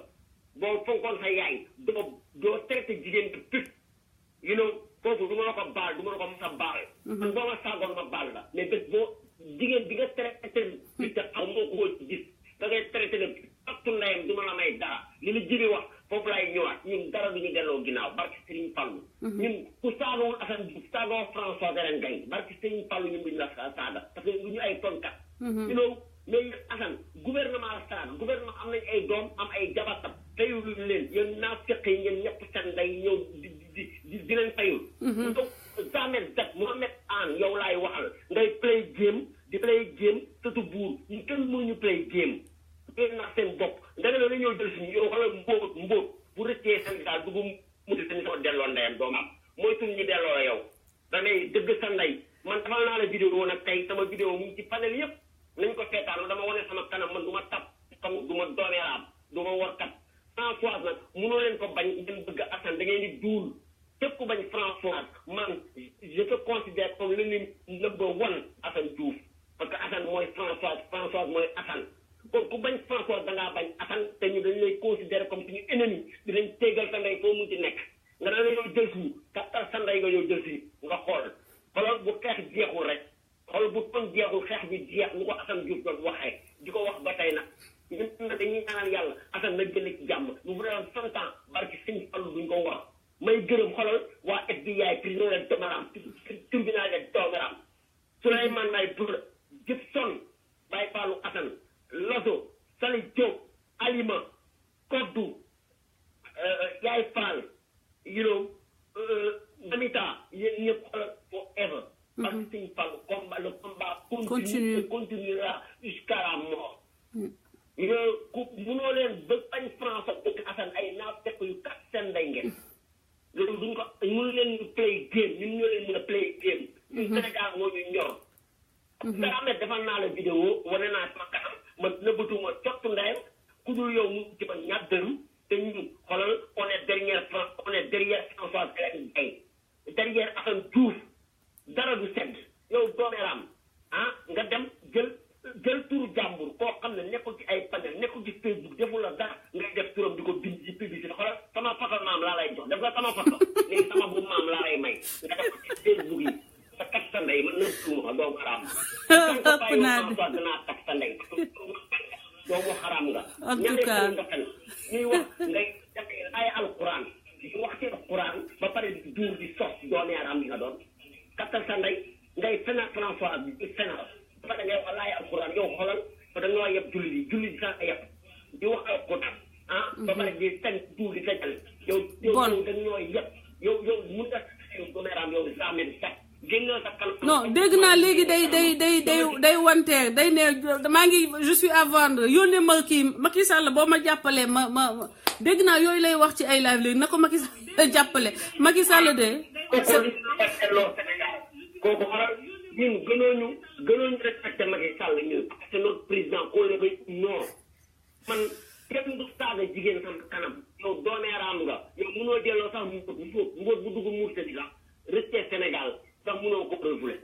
boo fonkoon sa yaay doo traité jigéen de pute kooku du ma la ko baal du ma la ko mos a baal. man boo ma saagoon ma baal la mais bés boo jigéen bi nga traité pute aw moo ko ci gis da ngay traité de pute aktu ndeyam du ma la may dara li la jibi wax foofu laay ñëwaat ñun dara du ñu delloo ginnaaw barki Serigne Fallou. ñun ku saagawul Assane Diouf saagawoo François Hélène Gaye barki Serigne Fallou ñun duñu la saaga parce que du ñu ay tonkat. mais Assane gouvernement la saaga gouvernement am nañ ay doom am ay jabatam teyul leen yéen naa fekk yi ngeen ñëpp seen ndey ñëw di leen teyul. donc jamais dat Mohamed Anne yow laay waxal ngay play game di play game tëtu buur ñu kenn mënuñu play game. ngeen nax seen bopp nga ne la ñëw jël suñu yow xoolal mbóot bu rëccee Sénégal dugg mu di seen sama delloo ndeyam doomam mooy tuñ ñu delloo la yow da ngay dëgg sa ndey man defal naa la vidéo nag tey sama vidéo mu ngi ci panel yëpp nañ ko seetaan dama wane sama kanam man du ma tap comme du ma doomeeraam du ma warkat François nag mënoo leen ko bañ ngeen bëgg Assane da ngeen di duul képp ku bañ François man je te considère comme le number one Assane Diouf parce que Assane mooy François mooy Assane kon ku bañ François da ngaa bañ Assane te ñu dañu lay considérer comme suñu ennemi dinañ téegal sa ndey foo mu ci nekk nga daan la yow jël si kattal sa ndey nga yow jël si nga xoolal bu xeex jeexul rek xool bu ton jeexul xeex bi jeex ni ko Assane Diouf doon waxee di ko wax ba tey nag ñun nag dañuy ñaanal yàlla Assane na génn ci jàmm lu mu doon 100 ans barki Sëñ Fallu duñ ko wax may gërëm xoolal waa FBI tribunal de Domaram tribunal de Domaram Souleymane May Bour Gibson Baye Fallou Assane Loso Sali Diop Alima Koddu Yaay Fall Namita yéen ñëpp xoolal forever parce que Sëñ Fall le combat continuera jusqu'à la mort munoo leen ba bañ France ak Assane ay naa fekk yu kat seen ndey ngeen loolu duñ ko mënu leen ñu play game ñun ñoo leen mën a play game ñun Sénégal moo ñu ñor da amet defal naa la vidéo wane naa sama kanam ma nëbbatuma cottu ndeyam ku dul yow mu ci ma ñaar dërëm te ñun xoolal on est derrière François Hélène Gaye derrière Assane Diouf dara du sedd yow doomeeraam nga dem jël turu jàmbur koo xam ne nekkul ci ay panel nekkul ci Facebook deful la dara ngay def turam di ko bind ci publicité xoolal sama photo maam laa lay jox def nga sama photo léegi sama bu maam laa lay may nga def ko ci Facebook yi sa kat sa ndey man nëb tuuma doomeeraam ëpp naa dinaa kat sa ndey doomu xaraam nga ñaxee nga fen ñuy wax ngay def ay alquran di wax ci alquran ba pare di duur di sos doomeeraam bi nga doon kattal sa ndey ngay fena François bi fena ba da ngay wax laay alquran yow xoolal ba dañoo yeb julli di sax yeb di wax alquran ba pare di fen duur di sajal yow dañoo yeb yow mun nga doomeeraam yow jamais sax non dégg naa léegi day wanteer day ne maa ngi je suis à vendre yónnee ma kii Macky Sall boo ma jàppalee ma dégg naa yooyu lay wax ci ay live léegi na ko Macky Sall jàppale Macky Sall de. kooku xaral ñun gënooñu respecté Macky Sall ñun c'est notre président koo le bay non man kenn du saaga jigéen sama kanam yow doomeeraam nga yow mënoo delloo sax mbóot bu dugg Mauritanie la resté Sénégal sax mënoo ko refoulé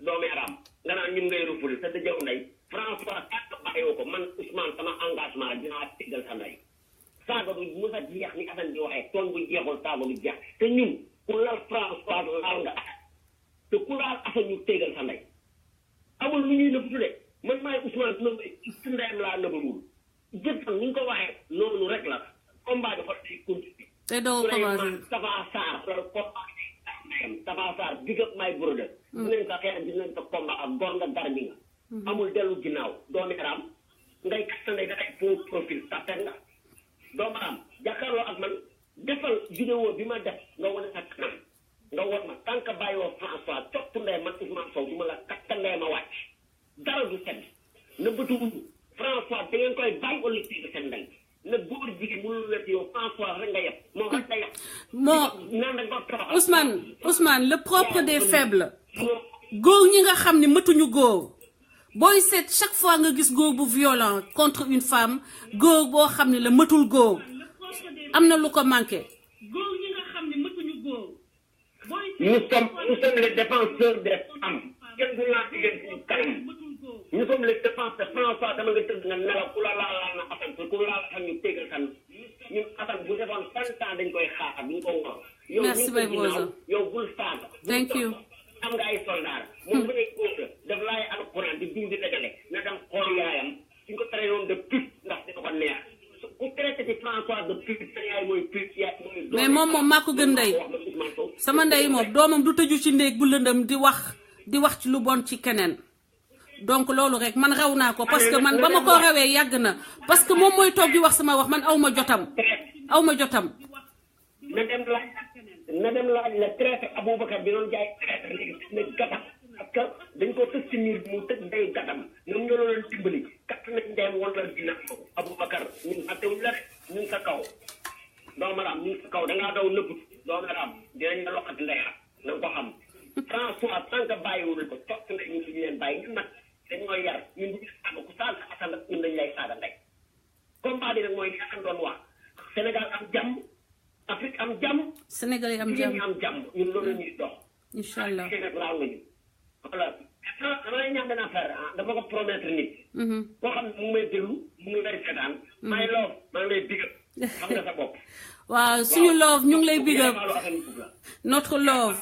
doomeeraam nga naan ñun ngay refoulé sa dëjëw ndey François kàtt bàyyoo ko man Ousmane sama engagement dinaa téggal sa ndey saaga du mos a jeex ni Assane di waxee toon bu jeexul saaga du jeex te ñun ku lal François laal nga te ku laal Assane ñu téggal sa ndey amul lu ñuy nëbbatu de man maay Ousmane si ndeyam laa nëbbamul jëppal ni nga ko waxee noonu rek la combat dafa day continuer te doo commencé Tafa Sarr Tafa Sarr big up my brother dinañ ko xeex dinañ ko combat ak góor nga dar bi nga amul dellu ginnaaw doomeeraam ngay kat sa ndey da ay faux profil tapet nga doomeeraam jàkkaarloo ak man defal vidéo bi ma def nga wane sa kanam nga war ma tant que bàyyiwoo François cottu ndey man Ousmane Sow du ma la katta ndey ma wàcc dara du sedd na bëtuwuñu François da ngeen koy bàyyi wala tiiga seen ndey na góor jigéen mënul wet yow François rek nga yeb moo rek nga yeb Ousmane le propre des faibles góor ñi nga xam ne mëtuñu góor booy seet chaque fois nga gis góor bu violent contre une femme góor boo xam ne la mëtul góor am na lu ko manqué. góor ñi nga xam ne mëtuñu góor. nous sommes les défenseurs des femmes. kenn du laa jigéen ci kanam. nous sommes les défenseurs François dama nga tëdd nga nelaw ku la laal na Assane ku la laal xam ñu tégal kan ñun Assane bu defoon 100 ans dañ koy xaar duñ ko wor. merci beaucoup yow bul saaga. thank you. am nga ay soldat moom bu nekk góor daf laay alxuraan di bind dajale na dem xool yaayam suñ ko tere yoon de pute ndax dina ko neex ku traité ci François de pute sa yaay mooy pute yaay mooy mais moom maa ko gën ndey sama ndey moom doomam du tëju ci néeg bu lëndëm di wax ci lu bon ci keneen donc loolu rek man raw naa ko parce que man ba ma ko rawee yàgg na parce que moom mooy toog di wax sama wax man aw ma jotam na dem laaj la traité Aboubacar bi doon jaay traité léegi ne gatam parce que dañ ko tëj ci miir bi mu tëj day gatam ñoom ñoo leen dimbali kat nañ ndeyam wala dina Aboubacar ñun attewuñ la rek ñun sa kaw doomu raam ñun sa kaw dangaa daw nëbbut doomu raam dinañ la loxati ndeyam na nga ko xam François tant que bàyyiwul ko cott na ñun duñu leen bàyyi ñun nag dañoo yar ñun duñu saaga ku saaga Assane nag ñun dañ lay saaga ndey combat bi nag mooy li Assane doon wax Sénégal am jàmm Afrique am jàmm. Sénégal yi am jàmm am jàmm ñun loolu la ñuy dox. incha allah Sénégal laaw nañu. voilà dama lay ñaan benn affaire dama ko promettre nit. koo xam ne mu ngi may déglu mu ngi lay seetaan. maa ngi lay big up. xam nga sa bopp. waaw suñu love ñu ngi lay big up notre love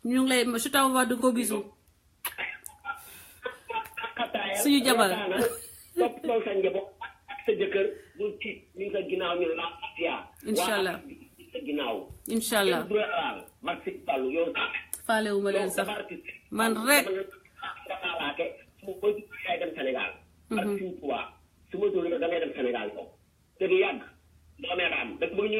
ñu ngi lay je t'envoie de gros bisous. suñu jabar. topp sa njaboot ak sa jëkkër bul tiit ñu ngi sa ginnaaw ñu la incha allah sa ginnaaw. incha allah merci Fallou yow. faale wu ma leen sax man rek. su ma dem Sénégal. ak suñu tubaab su ma dóoree da ngay dem Sénégal yow. te du yàgg doomee raam da bëgg ñu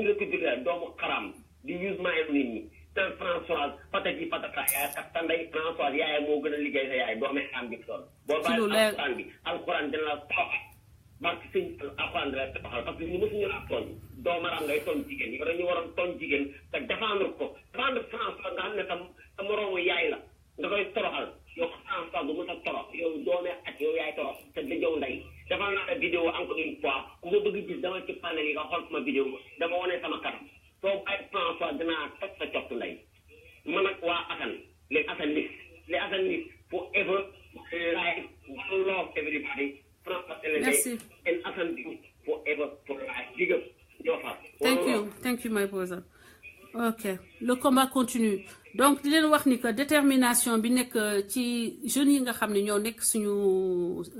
recruter doomu xaram di use maay nit ñi te Françoise patati patata yaay ak tanday Françoise yaay moo gën a liggéey sa yaay doomee raam bi tool. boo bàyyi alxuraan bi alxuraan dina la toog barke sëñ alxuraan dina la taxal parce que ñu mësuñu la tooñ doomu raam ngay tooñ jigéen yow dañu waroon tooñ jigéen te défendre ko défendre Françoise nga xam ne tam sa moroomu yaay la nga koy toroxal yow Françoise bu mën a torox yow doomee ak yow yaay torox te da jow ndey defal naa la vidéo encore une fois ku nga bëgg gis dama ci panel yi nga xool sama vidéo dama wane sama kanam soo ay François dinaa toj sa cottu ndey man ak waa Assane les Assanistes forever life love everybody François merci and Assane forever for life big up your heart. Thank you my brother. Ok le combat continue donc di leen wax ni que détermination bi nekk ci jeunes yi nga xam ne ñoo nekk suñu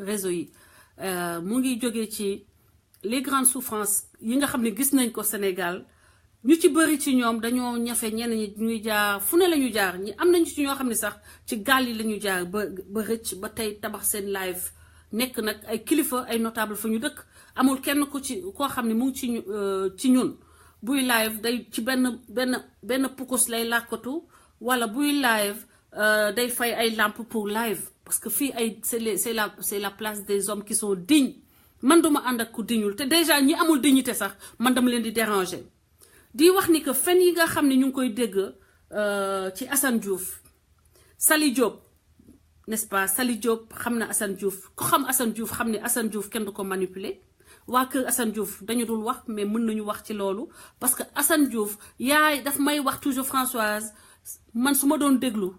réseau yi mu ngi jógee ci les grandes souffrances yi nga xam ne gis nañ ko Sénégal ñu ci bëri ci ñoom dañoo ñafe ñenn ñi ñuy jaar fu ne la ñu jaar ñi am nañu ci ñoo xam ne sax ci gaal yi la ñu jaar ba rëcc ba tey tabax seen live nekk nag ay kilifa ay notable fa ñu dëkk amul kenn ku ci koo xam ne mu ngi ci ñun buy live day ci benn pukus lay làkkatu wala buy live day fay ay lampe pour live parce que fii ay c'est la place des hommes qui sont dignes man duma ànd ak ku dignul te déjà ñi amul dignité sax man dama leen di déranger di wax ni que fen yi nga xam ne ñu ngi koy dégg ci Assane Diouf Sali Diop n'est-ce pas Sali Diop xam na Assane Diouf ku xam Assane Diouf xam ne Assane Diouf kenn du ko manipuler waa kër Assane Diouf dañu dul wax mais mën nañu wax ci loolu parce que Assane Diouf yaay daf may wax toujours Françoise man su ma doon déglu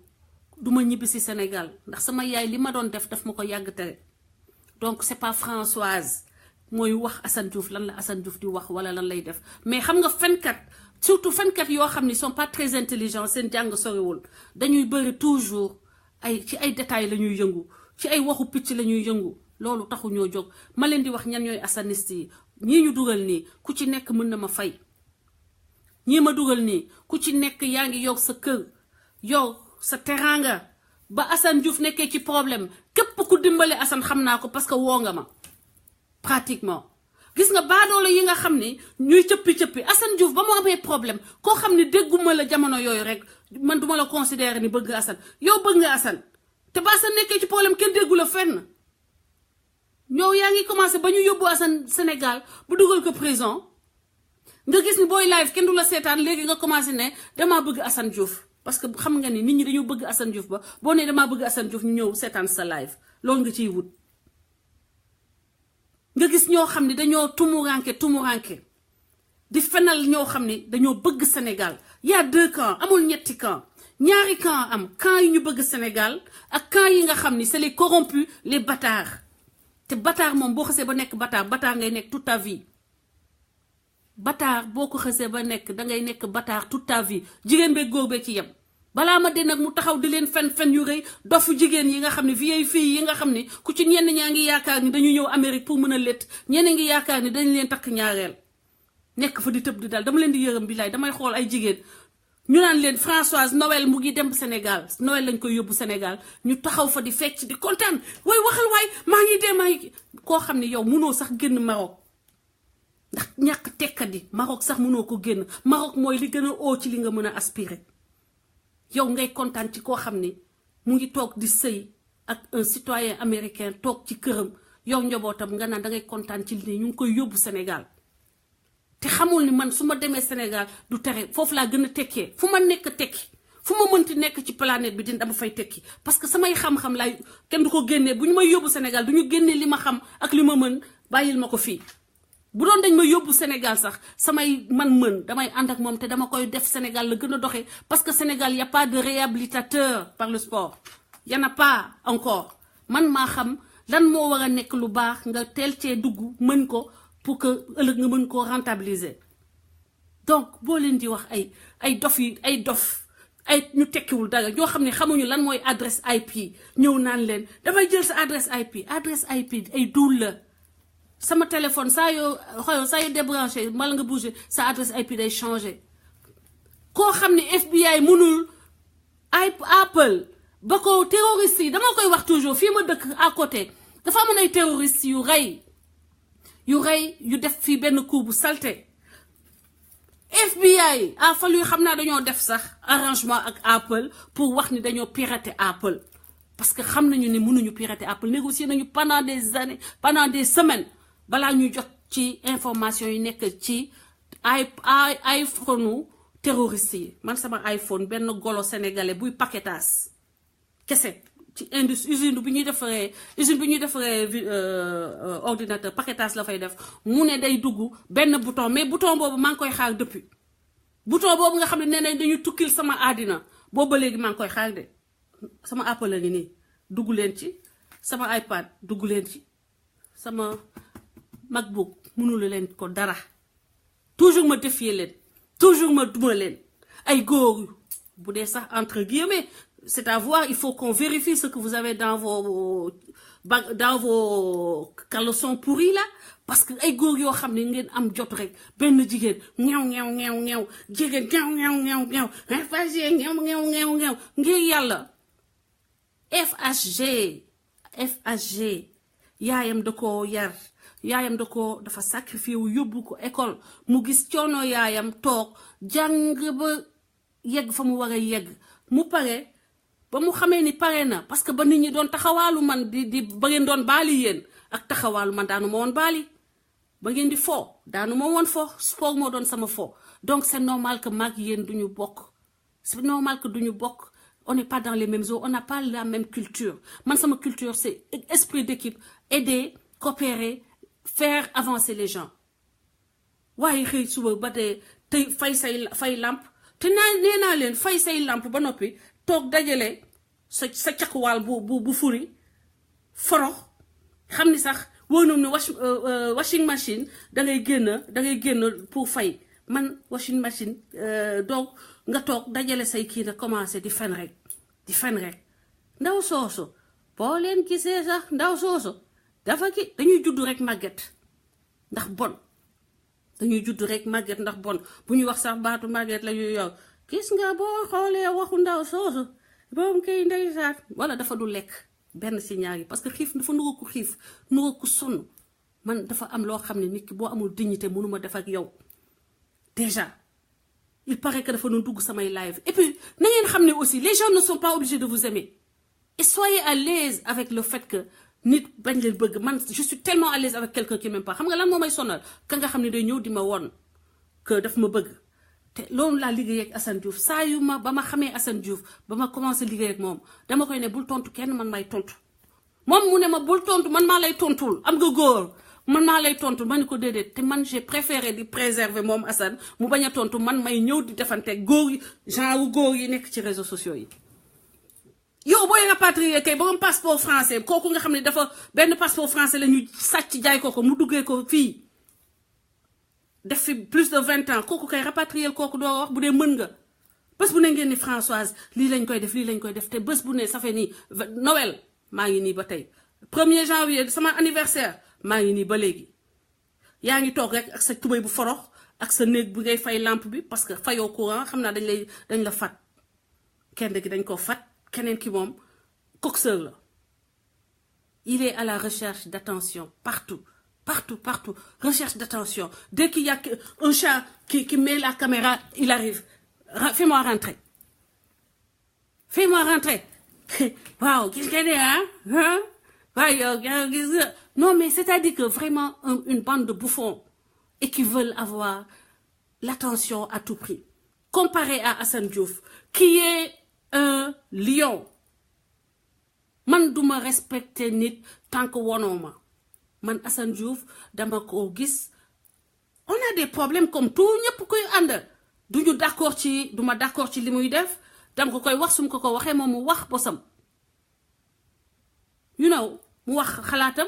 du ma ñibbi si Sénégal ndax sama yaay li ma doon def daf ma ko yàgg tere donc c'est pas Françoise mooy wax Assane Diouf lan la Assane Diouf di wax wala lan lay def mais xam nga fenkat surtout fenkat yoo xam ni sont pas très intelligents seen jàng soriwul dañuy bëri toujours ci ay détails la ñuy yëngu ci ay waxu picc la ñuy yëngu loolu taxu ñoo jóg ma leen di wax ñan ñooy assanistes yi ñii ñu dugal nii ku ci nekk mën na ma fay ñii ma dugal nii ku ci nekk yaa ngi yow sa kër yow sa teranga ba Assane Diouf nekkee ci problème képp ku dimbale Assane xam naa ko parce que woo nga ma pratiquement gis nga baadoolo yi nga xam ni ñuy cëppi Assane Diouf ba mu amee problème koo xam ni dégguma la jamono yooyu rek man duma la considérer ni bëgg Assane yow bëgg nga Assane te ba Assane nekkee ci problème kenn déggu la fenn ñoo yaa ngi commencé ba ñu yóbbu Assane Sénégal bu dugal ko prison nga gis ni booy live kenn du la seetaan léegi nga commencé ne damaa bëgg Assane Diouf parce que xam nga ni nit ñi dañoo bëgg Assane Diouf ba boo nee damaa bëgg Assane Diouf ñu ñëw seetaan sa live loolu nga ciy wut nga gis ñoo xam ne dañoo tumuranke di fenal ñoo xam ne dañoo bëgg Sénégal y a 2 camps amul ñetti camps ñaari camps am camps yi ñu bëgg Sénégal ak camps yi nga xam ni c'est les corrompus les bâtards te bâtard moom boo xasee ba nekk bâtard ngay nekk toute ta vie bâtard boo ko xasee ba nekk dangay nekk bâtard toute ta vie jigéen beeg góor bee ci yem balaa ma de nag mu taxaw di leen fen yu rëy dofu jigéen yi nga xam ne vieille fille yi nga xam ne ku ci ñenn ñaa ngi yaakaar ni dañu ñëw Amérique pour mën a létt ñenn ngi yaakaar ni dañ leen takk ñaareel nekk fa di tëb di dal dama leen di yërëm billaay damay xool ay jigéen ñu naan leen Françoise Noël mu ngi dem Sénégal Noël lañ koy yóbbu Sénégal ñu taxaw fa di fecc di kontaan way waxal waay maa ngi dee maa ngi koo xam ne yow mënoo sax génn Maroc ndax ñàkk tekkadi Maroc sax mënoo ko génn Maroc mooy li gën a oo ci li nga mën a aspirer yow ngay kontaan ci koo xam ni mu ngi toog di sëy ak un citoyen américain toog ci këram yow njabootam nga naan dangay kontaan ci li ñu ngi koy yóbbu Sénégal te xamul ni man su ma demee Sénégal du tere foofu laa gën a tekkee fu ma nekk tekki fu ma mënti nekk ci planète bi dama fay tekki parce que samay xam-xam laay kenn du ko génnee bu ñu may yóbbu Sénégal du ñu génnee li ma xam ak li ma mën bàyyil ma ko fii bu doon dañ ma yóbbu Sénégal sax samay mën damay ànd ak moom te dama koy def Sénégal la gën a doxee parce que Sénégal y a pas de réhabilitateur par le sport y en a pas encore man maa xam lan moo war a nekk lu baax nga teel cee dugg mën ko pour que ëllëg nga mën koo rentabiliser donc boo leen di wax ay dof ay ñu tekkiwul dara ñoo xam ne xamuñu lan mooy adresse IP ñëw naan leen damay jël sa adresse IP ay duul la sama téléphone saa yoo débranché mal nga bougé sa adresse IP day changé koo xam ne FBI mënul Apple ba ko terroriste yi dama koy wax toujours fii ma dëkk à côté dafa amoon ay terroriste yu rey yu def fii benn coup bu salté FBI a fallu xam naa dañoo def sax arrangement ak Apple pour wax ni dañoo pirater Apple parce que xam nañu ne mënuñu pirater Apple négocier nañu pendant des années pendant des semaines balaa ñuy jot ci information yi nekk ci iPhone terroriste yi man sama iPhone benn golo sénégalais buy paquetage kese ci usine bi ñuy defaree ordinateur paquetage la fay def mu ne day dugg benn bouton mais bouton boobu maa ngi koy xaar depuis bouton boobu nga xam ne nee nañ dañu tukkil sama àddina boobu ba léegi maa ngi koy xaar de sama Apple la ngi nii dugg leen ci sama iPad dugg leen ci sama MacBook mënulu leen ko dara toujours ma défier leen toujours ma duma leen ay góor bu dee sax entre guillemets c'est à voir il faut qu'on vérifie ce que vous avez dans vos caleçons pourris là parce que ay góor yoo xam ne ngeen am jot rek benn jigéen ñew jigéen ñew FHG ngir yàlla FHG yaayam da ko yar yaayam dafa sacrifié wu yóbbu ko école mu gis coono yaayam toog jàng ba yegg fa mu war a yegg mu pare ba mu xamee ni pare na parce que ba nit ñi doon taxawaalu man di ba ngeen doon baali yéen ak taxawaalu man daanu ma woon baali ba ngeen di fo daanu ma woon fo sport moo doon sama fo donc c'est normal que mag yéen duñu bokk c'est normal que duñu bokk on n'est pas dans les mêmes eaux on n'a pas la même culture man sama culture c'est esprit d'équipe aider coopérer faire avancer les gens waaye xëy suba ba tey fay lamp te nee naa leen fay say lamp ba noppi toog dajale sa cakuwaal bu furi forox xam ni sax wóonoom ne washing machine dangay génn pour fay man washing machine donc nga toog dajale say kii na commencé di fen rek ndaw soosu boo leen gisee sax ndaw soosu dafa ki dañuy judd rek màgget ndax bon bu ñuy wax sax baatu màgget la ñuy yow gis nga boo xoolee waxu ndaw soosu boobu kay ndeysaan wala dafa du lekk benn si ñaar yi parce que xiif dafa nuru ko xiif nuru ko sonn man dafa am loo xam ne nit ki boo amul dignité mënuma def ak yow déjà il paraît que dafa doon dugg samay live et puis na ngeen xam ne aussi les gens ne sont pas obligés de vous aimer et soyez à l'aise avec le fait que nit bañ leen bëgg man je suis tellement à l'aise avec quelqu'un qui m'aime pas xam nga lan moo may sonal ka nga xam ne day ñëw di ma won que daf ma bëgg te loolu laa liggéey ak Assane Diouf saa yu ma ba ma xamee Assane Diouf ba ma commencé liggéey ak moom dama koy ne bul tontu kenn man may tontu moom mu ne ma bul tontu man maa lay tontul am nga góor man maa lay tontu ma ni ko déedéet te man j'ai préféré di préserver moom Assane mu bañ a tontu man may ñëw di defante góor yi genre góor yi nekk ci réseaux sociaux yi. yow booy rapatrier kay borom passeport français kooku nga xam ne dafa benn passeport français la ñu sàcc jaay ko mu duggee ko fii. def fi plus de 20 ans kooku kay rapatrier kooku doo wax bu dee mën nga bés bu ne ngeen ni Françoise lii lañ koy def te bés bu ne ça fait nii Noël maa ngi nii ba tey 1er janvier sama anniversaire maa ngi nii ba léegi yaa ngi toog rek ak sa tubéy bu forox ak sa néeg bu ngay fay lampe bi parce que fayoo courant xam naa dañ la fat kenn gi dañ ko fat keneen ki moom coxeur la il est à la recherche d'attention partout. Recherche d'attention. Dès qu'il y a un chat qui met la caméra, il arrive. Fais-moi rentrer. Waouh, qu'est-ce qu'il y a, hein? Non, mais c'est-à-dire que vraiment une bande de bouffons et qui veulent avoir l'attention à tout prix. Comparé à Assane Diouf, qui est un lion. Man douma respecter nit tant que wonoma. Man Assane Diouf dama ko gis on a des problèmes comme tout ñëpp koy ànd duñu d'accord ci duma d'accord ci li muy def dama ko koy wax sum ko waxee moom mu wax bosam you know mu wax xalaatam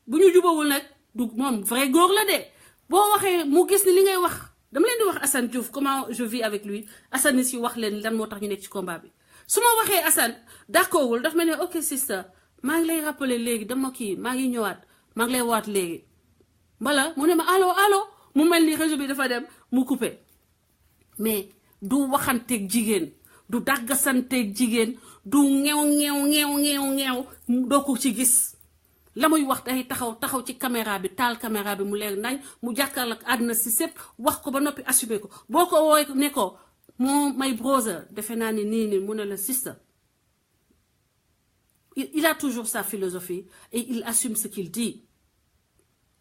bu ñu jubawul nag du moom vrai góor la de boo waxee mu gis ni li ngay wax dama leen di wax Assane Diouf comment je vis avec lui Assane si wax leen lan moo tax ñu nekk ci combat bi su ma waxee Assane d'accordwul daf ma ne ok sister maa ngi lay rappeler léegi dama kii maa ngi ñëwaat maa ngi lay waat léegi bala mu ne ma allo mu mel ni réseau bi dafa dem mu coupé mais du waxanteeg jigéen du dàggasanteeg jigéen du ñeew doo ko ci gis la muy wax day taxaw ci caméra bi taal caméra bi mu leer nañ mu jàkkaarloo ak àdduna si sépp wax ko ba noppi assumé ko boo ko woowee ne ko moo my brother defe naa ni nii mu ne la sister il a toujours sa philosophie et il assume ce qu'il dit.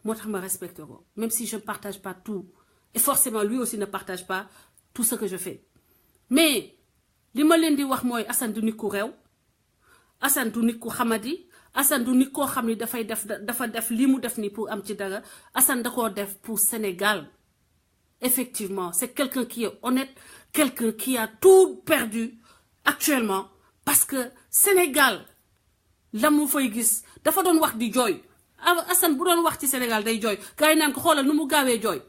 Moi, je me respecte, même si je ne partage pas tout. Et forcément, lui aussi ne partage pas tout ce que je fais. Mais, li ma leen di wax mooy Assane du nit ku réew Assane du nit ku xamadi Assane du nit koo xam ni dafa def li mu def ni pour am ci dara Assane da koo def pour Sénégal. Effectivement, c'est quelqu'un qui est honnête, quelqu'un qui a tout perdu actuellement parce que Sénégal la mu fay gis dafa doon wax di jooy Assane bu doon wax ci Sénégal day jooy gars yi naan ko xoolal nu mu gaawee jooy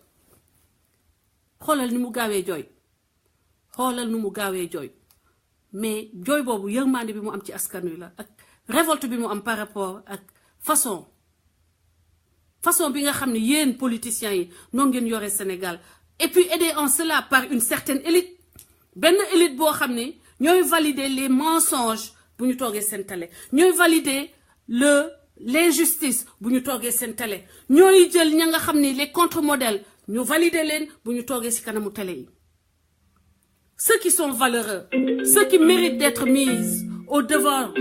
mais jooy boobu yërmande bi mu am ci askan wi la ak révolte bi mu am par rapport ak façon bi nga xam ne yéen politiciens yi noonu ngeen yore Sénégal et puis aidé en cela par une certaine élite benn élite boo xam ne ñooy valider les mensonges bu ñu toogee seen télé ñooy valider l'injustice bu ñu toogee seen télé ñooy jël ña nga xam ni les contre-modèles ñu valider leen bu ñu toogee ci kanamu télé yi ceux qui sont valeureux ceux qui méritent d'être mis au devant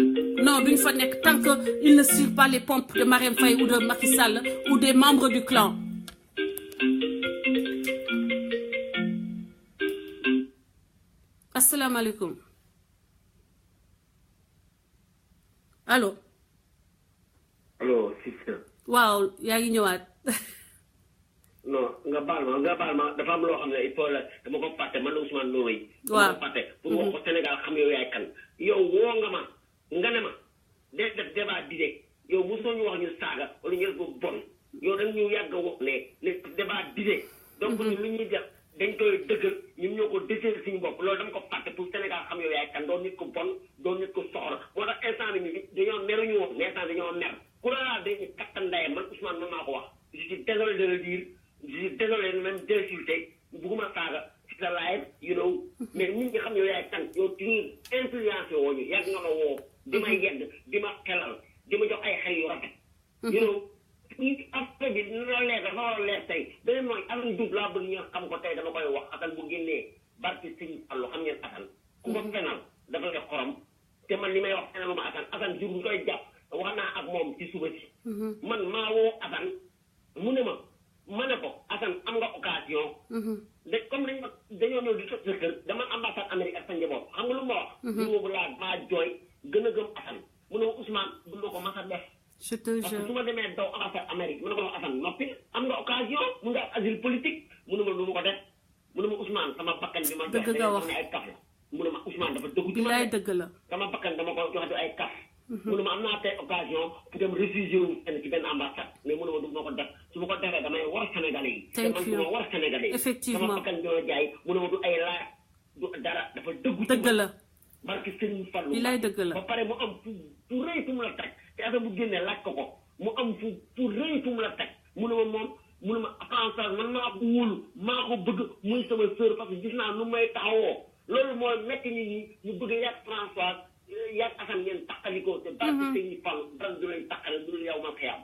non duñ fa nekk tant que ils ne suivent pas les pompes de Marème Faye ou de Macky Sall ou des membres du clan. Asalaamaaleykum. allo. allo sister. waaw yaa ngi ñëwaat. non nga baal ma dafa am loo xam ne il faut la dama ko fàtte man Ousmane Ndoye. waaw dama ko fàtte pour wax ko Sénégal xam yow yaay kan. yow woo nga ma nga ne ma day def débat d'idées yow mosoo ñu wax ñu saaga wala ñu ko bon yow dañ ñu yàgg a wax ne débat d'idées. donc lu ñuy def dañ koy dëggal ñun ñoo ko dëggal suñu bopp loolu dama ko fàtte pour Sénégal xam yow yaay kan doon nit ko bon doon nit ko soxla moo tax instant bi dañoo meruñu woon mais instant dañoo mer ku la laa dañuy kattan ndayam man Ousmane man maa ko wax je suis désolé de le dire je suis désolé même d'insulter bugguma saaga ci sa live you know mais nit ñi xam yow yaay kan yow ci influencé woo ñu yàgg nga ma woo di ma yedd di ma xelal di ma jox ay xel yu rafet you know affaire bi dina leer dafa war a leer tey beneen mooy Assane Diouf laa bëgg ñu xam ko tey dama koy wax Assane bu génnee barki Sëñ Fallu xam ngeen Assane ku ko fenal dafa nga xorom te man li may wax fenal ma Assane Diouf ñu koy jàpp wax naa ak moom ci suba si man maa woo Assane mu ne ma ne ko Assane am nga occasion de comme dañoo ñëw te parce que su ma demee daw affaire Amérique mu ne ko wax Assane noppi am nga occasion mun nga am asile politique mu ne ma du ma ko def mu ne ma Ousmane sama bakkan bi ma jox ne ay kaf la mu ne ma Ousmane dafa dëgg ci ma dëgg la sama bakkan dama ko jox ay kaf mu ne ma am naa tey occasion pour dem réfugié wu ci benn ambassade mais mu ne ma du ma ko def su ma ko defee damay war Sénégalais yi te man su ma war Sénégalais yi effectivement sama bakkan bi ma jaay mu ne ma du ay laaj du dara dafa dëgg la barki Serigne Fallou lay dëgg la ba pare mu am fu rëy fu mu la teg te affaire bu génnee laaj ko mu am fu rëy fu mu la teg mu ne ma moom mu ne ma François man maa ko wóolu maa ko bëgg muy sama sœur parce que gis naa nu may taxawoo loolu mooy metti nit ñi ñu bëgg yàgg François yàgg Assane ngeen taqalikoo te barki Serigne Fallou dara du leen taqale du leen yow ma xiyam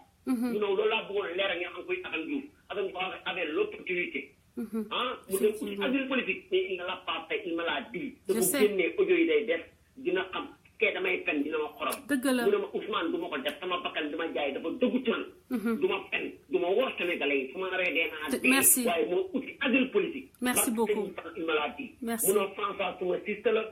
ñu loolu laa bëggoon leer ngeen xam koy Assane Diouf Assane Diouf avait l'opportunité mu dem ci asile politique mais il ne l'a pas fait il me l'a dit te bu génnee audio yi day def dina xam kee damay fen dina ma xorom dëgg la mu ne ma Ousmane du ma ko def sama bakkan dama jaay dafa dëggu ci man du ma fen du ma wor Sénégalais yi su ma naree dee naa dee waaye moo uti asile politique merci beaucoup il me l'a dit merci mu ne François suma siste la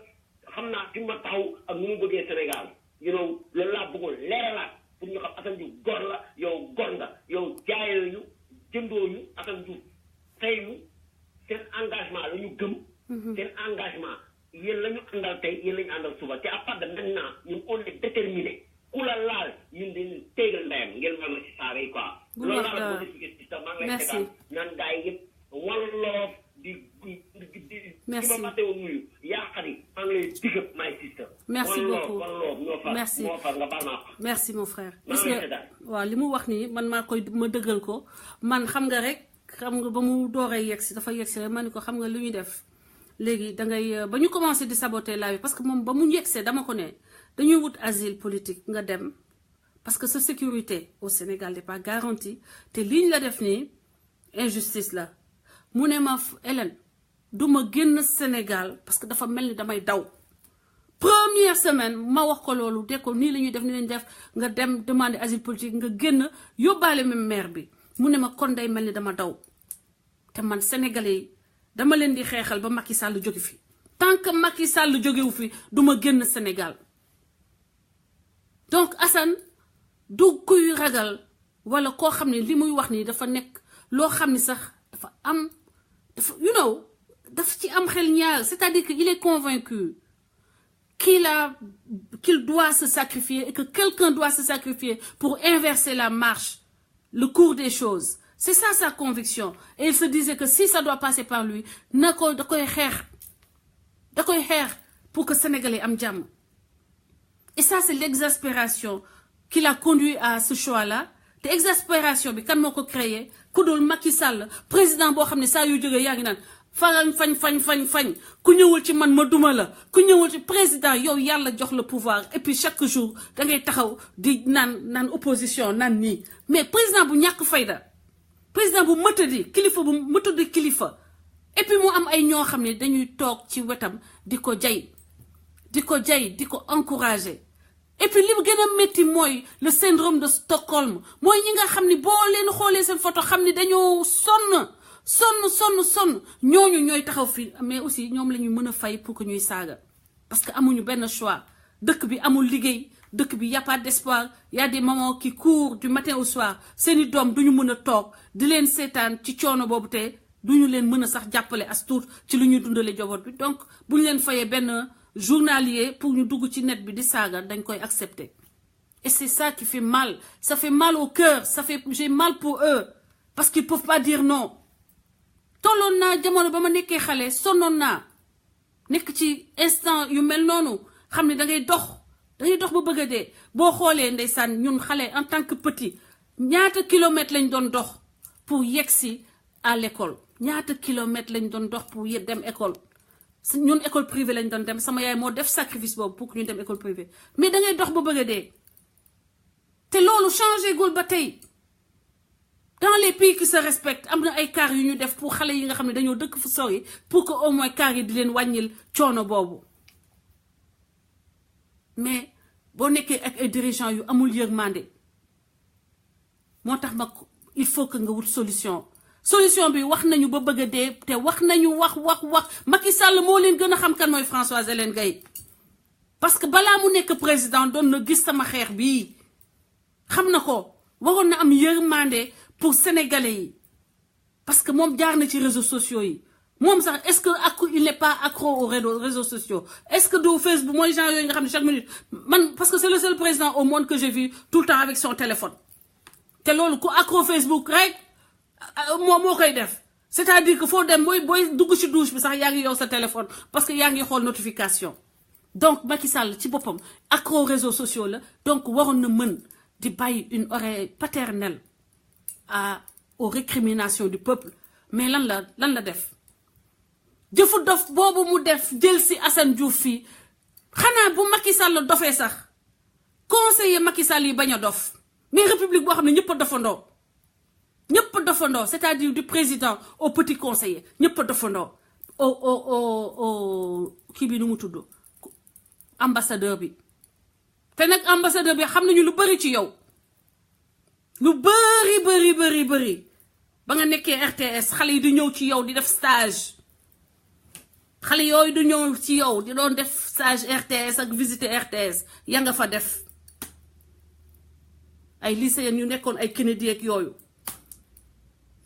xam naa fi ma taxaw ak nu mu bëggee Sénégal loolu laa bëggoon leeralaat pour ñu xam Assane Diouf gor la yow gor nga yow jaayal ñu jëndoo ñu Assane Diouf tey ñu seen engagement la ñu gëm seen engagement yéen la ñu àndal tey yéen la ñu àndal suba te à part de maintenant ñun on est déterminé ku la laal ñun dañu téegal ndeyam ngeen war na si saare yi quoi loolu laa la bëgg expliqué si maa ngi lay tegal naan gars yi yëpp walloof di merci ma fàtte woon nuyu yaa xarit maa ngi lay digëb my sister merci beaucoup walloof ñoo far merci moo far nga baal naa ko merci mon frère gis nga waaw li mu wax nii man maa koy ma dëggal ko man xam nga rek xam nga ba mu dooree yegsi dafa yegsi rek ma ni ko xam nga lu ñuy def léegi dangay ba ñu commencé di saboter la vie parce que moom ba mu yegsee dama ko ne dañuy wut asile politique nga dem parce que sa sécurité au Sénégal n'est pas garantie te liñ la def nii injustice la mu ne ma Hélène du ma génn Sénégal parce que dafa mel ni damay daw première semaine ma wax ko loolu de ko nii la ñuy def ni lañu def nga dem demander asile politique nga génn yóbbaale même maire bi mu ne ma kon day mel ni dama daw te man sénégalais yi dama leen di xeexal ba Macky Sall jóge fi tant que Macky Sall jógewu fi du ma génn Sénégal donc Assane du kuy ragal wala koo xam ne li muy wax nii dafa nekk loo xam ni sax dafa am dafa dafa ci am xel ñaar c'est-à-dire que il est convaincu qu'il doit se sacrifier et que quelqu'un doit se sacrifier pour inverser la marche, le cours des choses. C'est ça sa conviction. Et il se disait que si ça doit passer par lui, da koy xeex pour que Sénégalais am jàmm. Et ça c'est l'exaspération qui l'a conduit à ce choix-là. Te exaspération bi kan moo ko créé ku dul Macky Sall président boo xam ne saa yu jógee yaa ngi naan fañ ku ñëwul ci man ma duma la ku ñëwul ci président yow yàlla jox le pouvoir et puis chaque jour da ngay taxaw di naan opposition naan nii mais président bu ñàkk fayda président bu mëtadi kilifa bu mëtadi kilifa et puis mu am ay ñoo xam ne dañuy toog ci wetam di ko jay di ko encourager et puis li mu gën a métti mooy le syndrome de Stockholm mooy ñi nga xam ni boo leen xoolee seen photo xam ni dañoo sonn ñooñu ñooy taxaw fii mais aussi ñoom la ñu mën a fay pour que ñuy saaga parce que amuñu benn choix dëkk bi amul liggéey dëkk bi y a pas d'espoir y a des mamans qui courent du matin au soir seeni doom duñu mën a toog di leen seetaan ci coono boobu te duñu leen mën a sax jàppale as tuut ci lu ñuy dundale njaboot bi donc bu ñu leen fayee benn journalier pour ñu dugg ci net bi di saaga dañ koy accepter et c'est ça qui fait mal ça fait mal au cœur j'ai mal pour eux parce qu'ils peuvent pas dire non tolloon naa jamono ba ma nekkee xale sonnoon naa nekk ci instant yu mel noonu xam ne dangay dox ba bëgg a dee boo xoolee ndeysaan ñun xale en tant que petit ñaata kilomètres lañ doon dox pour yegsi à l'école ñaata kilomètres lañ doon dox pour dem école ñun école privée lañ doon dem sama yaay moo def sacrifice boobu pour que ñu dem école privée mais dangay dox ba bëgg a dee te loolu changé gul ba tey dans les pays qui se respectent am na ay car yu ñu def pour xale yi nga xam ne dañoo dëkk fu sori pour que au moins car yi di leen wàññil coono boobu mais boo nekkee ak ay dirigeants yu amul yërmande moo tax il faut que nga wut solution bi wax nañu ba bëgg a dee te wax nañu wax Macky Sall moo leen gën a xam kan mooy Françoise Hélène Gaye parce que balaa mu nekk président doon na gis sama xeex bii xam na ko waroon na am yërmande pour sénégalais yi parce que moom jaar na ci réseaux sociaux yi moom sax est-ce que il n'est pas accro aux réseaux sociaux est-ce que du Facebook mooy genre yooyu nga xam ne chaque minute man parce que c'est le seul président au monde que j'ai vu tout le temps avec son téléphone te loolu ku accro Facebook rek moo koy def c'est-à-dire que foo dem booy dugg ci douche bi sax yaa ngi yow sa téléphone parce que yaa ngi xool notification donc Macky Sall ci boppam accro aux réseaux sociaux la donc waroon na mën di bàyyi une oreille paternelle aux récriminations du peuple mais lan la def jëfu dof boobu mu def jël si Assane Diouf fii xanaa bu Macky Sall dofee sax conseiller Macky Sall yi bañ a dof mais république boo xam ne ñëpp a dofandoo c'est-à-dire du président au petit conseiller ñëpp a dofandoo au kii bi nu mu tudd ambassadeur bi te nag ambassadeur bi xam nañu lu bari ci yow lu bari ba nga nekkee RTS xale yi di ñëw ci yow di def stage xale yooyu du ñëw ci yow di doon def stage RTS ak visiter RTS ya nga fa def ay lycéens yu nekkoon ay Kennedy ak yooyu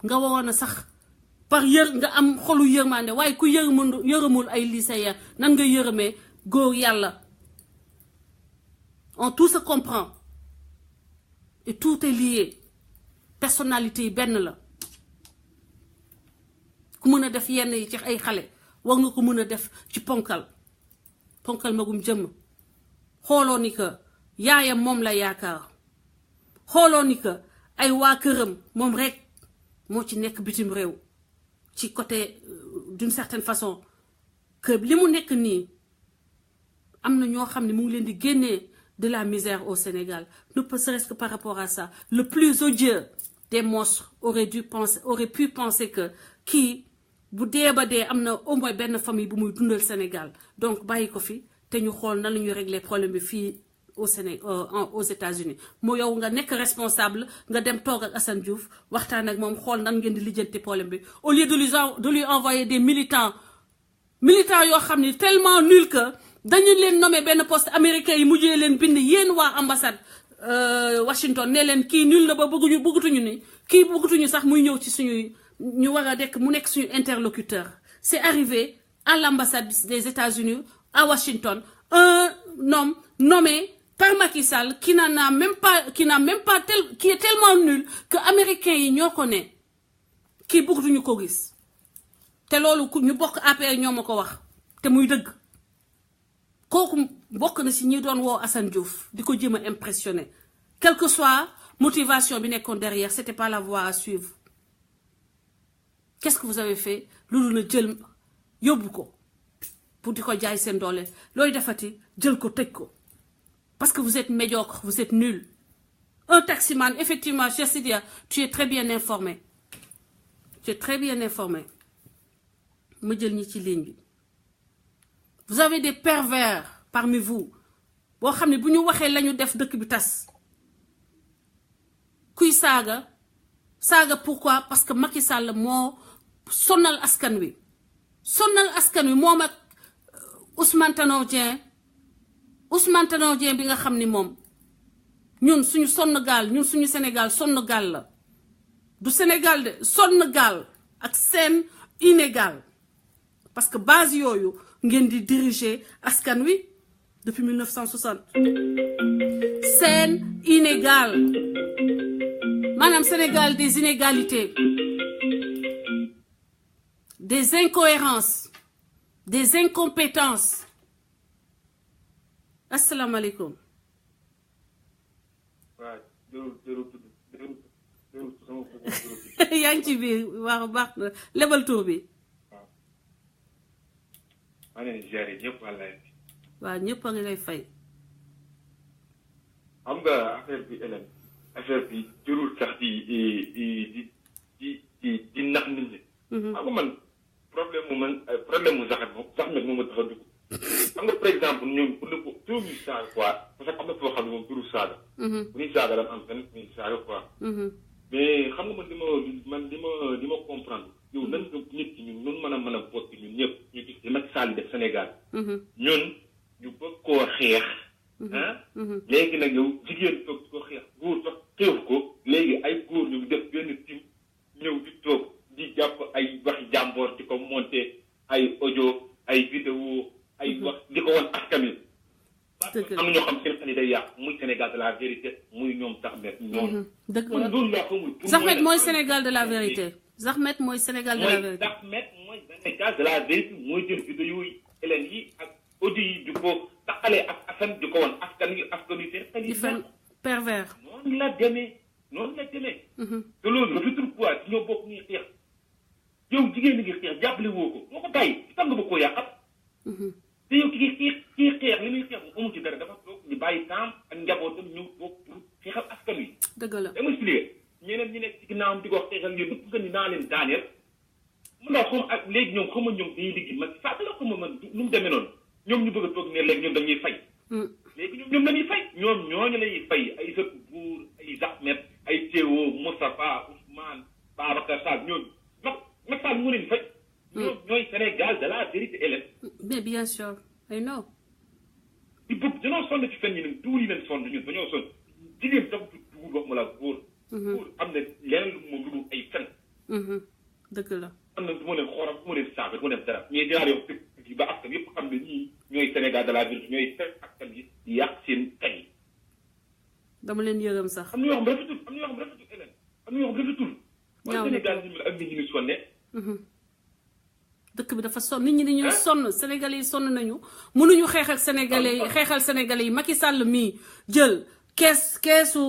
nga waroon a sax par nga am xolu yërmande waaye ku yërëmul ay lycéens nan nga yërëmee góor yàlla on tout se comprend et tout est lié personnalité yi benn la ku mën a def yenn yi ci ay xale war nga ko mën a def ci ponkal magum jëmm xooloo ni que yaayam moom la yaakaar xooloo ni que ay waa këram moom rek moo ci nekk bitim réew ci côté d'une certaine façon que li mu nekk nii am na ñoo xam ne mu ngi leen di génnee de la misère au Sénégal ne serait-ce que par rapport à ça le plus odieux des monstres aurait pu penser que kii bu dee ba dee am na au moins benn famille bu muy dundal Sénégal donc bàyyi ko fi te ñu xool nan la ñuy régler problème bi fii au Sénégal aux États-Unis moo yow nga nekk responsable nga dem toog ak Assane Diouf waxtaan ak moom xool nan ngeen di lijjanti problème bi au lieu de lui envoyer des militants yoo xam ne tellement nul que dañu leen nommé benn poste américain yi mujjee leen bind yéen waa ambassade Washington ne leen kii nul la ba bëggutuñu sax muy ñëw ci suñuy ñu war a dekk mu nekk suñu interlocuteur c'est arrivé à l'ambassade des États-Unis à Washington un homme nommé par Macky Sall qui est tellement nul que américains yi ñoo ko ne kii bëggutuñu ko gis te loolu ñu bokk APR ñoo ma ko wax te muy dëgg kooku bokk na si ñi doon woo Assane Diouf di ko jéem a impressionner quelle que soit motivation bi nekkoon derrière c'était pas la voie à suivre qu'est-ce que vous avez fait loolu na jël yóbbu ko pour di ko jaay seen doole looy defati jël ko tëj ko parce que vous êtes médiocre vous êtes nul un taximan effectivement Cheikh Sidia tu es très bien informé ma jël ñi ci ligne bi vous avez des pervers parmi vous boo xam ne bu ñu waxee lañu def dëkk bi tas kuy saaga pourquoi parce que Macky Sall moo sonal askan wi moom ak Ousmane Tanor Dieng bi nga xam ni moom ñun suñu suñu Sénégal sonn gaal la du Sénégal de sonn gaal ak seen inégal parce que base yooyu ngeen di diriger askan wi depuis 1960 seen inégal maanaam Sénégal des inégalités des incohérences des incompétences asalaamaaleykum. yaa ngi ci biir baax na lebal tur bi. maa ngi leen di ziare ñëpp wàllaay. waaw ñëpp a ngi lay fay. xam nga affaire bi jërul sax di nax nit ñi. xam nga man problème mu sax nag moom a tax a dugg. xam nga par exemple ñoom pour ne ko tur bi saaga quoi parce que am na foo xam ne moom turu saaga. bu ñuy saaga dafa am fenn muy saaga quoi. mais xam nga man li ma comprendre. yow nan nga nit ñi ñun mën a bokk ñun ñëpp ñu gis li Macky Sall def Sénégal. ñun ñu bëgg koo xeex. léegi nag yow jigéen toog ko xeex góor toog am na ñoo xam seen xel yi day yàq muy Sénégal de la vérité muy ñoom Zahmet ñoom. dëgg la Zahmet mooy Sénégal de la vérité. Zahmet mooy Sénégal de la vérité. Zahmet mooy Sénégal de la vérité mooy jël vidéo yi Hélène yi ak audio yi di ko taqalee ak Assane di ko wan askan wi seen xel yi. pervers. noonu la demee. te loolu rafetul quoi ci ñoo bokk ñuy xeex yow jigéen ñi ngi xeex jàppale woo ko boo ko bàyyi ci tàng ba koo yàqat. te yow kii xeex li muy xeex mu amul ci dara dafa toog ñu bàyyi temps ak njabootam ñëw toog pour xeexal askan wi. dëgg la dama expliqué ñeneen ñi nekk ci ginnaawam di ko xeexal yéen ñëpp nga ni naa leen daaneel mun naa xam ak léegi ñoom xam nga ñoom dañuy liggéey man fàtte la xam nga man nu mu demee noonu ñoom ñu bëgg a toog ne léegi ñoom dañuy fay. léegi ñoom dañuy fay ñoom ñooñu lañuy fay ay sëpp buur ay Zahmet ay Théo Moustapha Ousmane Babacar Sall ñooñu Macky Sall mu leen fay. ñoom ñooy Sénégal de la vérité élève. mais bien sûr I know. di bëgg dañoo sonn ci fen yi nag tuur yi leen sonn ñun dañoo sonn jigéen tax tuur wax ma la góor. góor am na leneen lu moom lu dul ay fen. dëgg la. am na du ma leen xooram du ma leen saaga du ma leen dara mais dinaa leen wax ba askan yëpp xam ne ñii ñooy Sénégal de la vérité ñooy fekk askan yi yàq seen kañ yi. dama leen yërëm sax. am na yoo xam rafetul am na yoo xam rafetul Hélène am na yoo xam rafetul. ñaaw na Sénégal ñu ak nit ñi ñu sonne. dëkk bi dafa sonn nit ñi dañuy sonn sénégalais yi sonn nañu mënuñu xeexal sénégalais yi Macky Sall mii jël keesu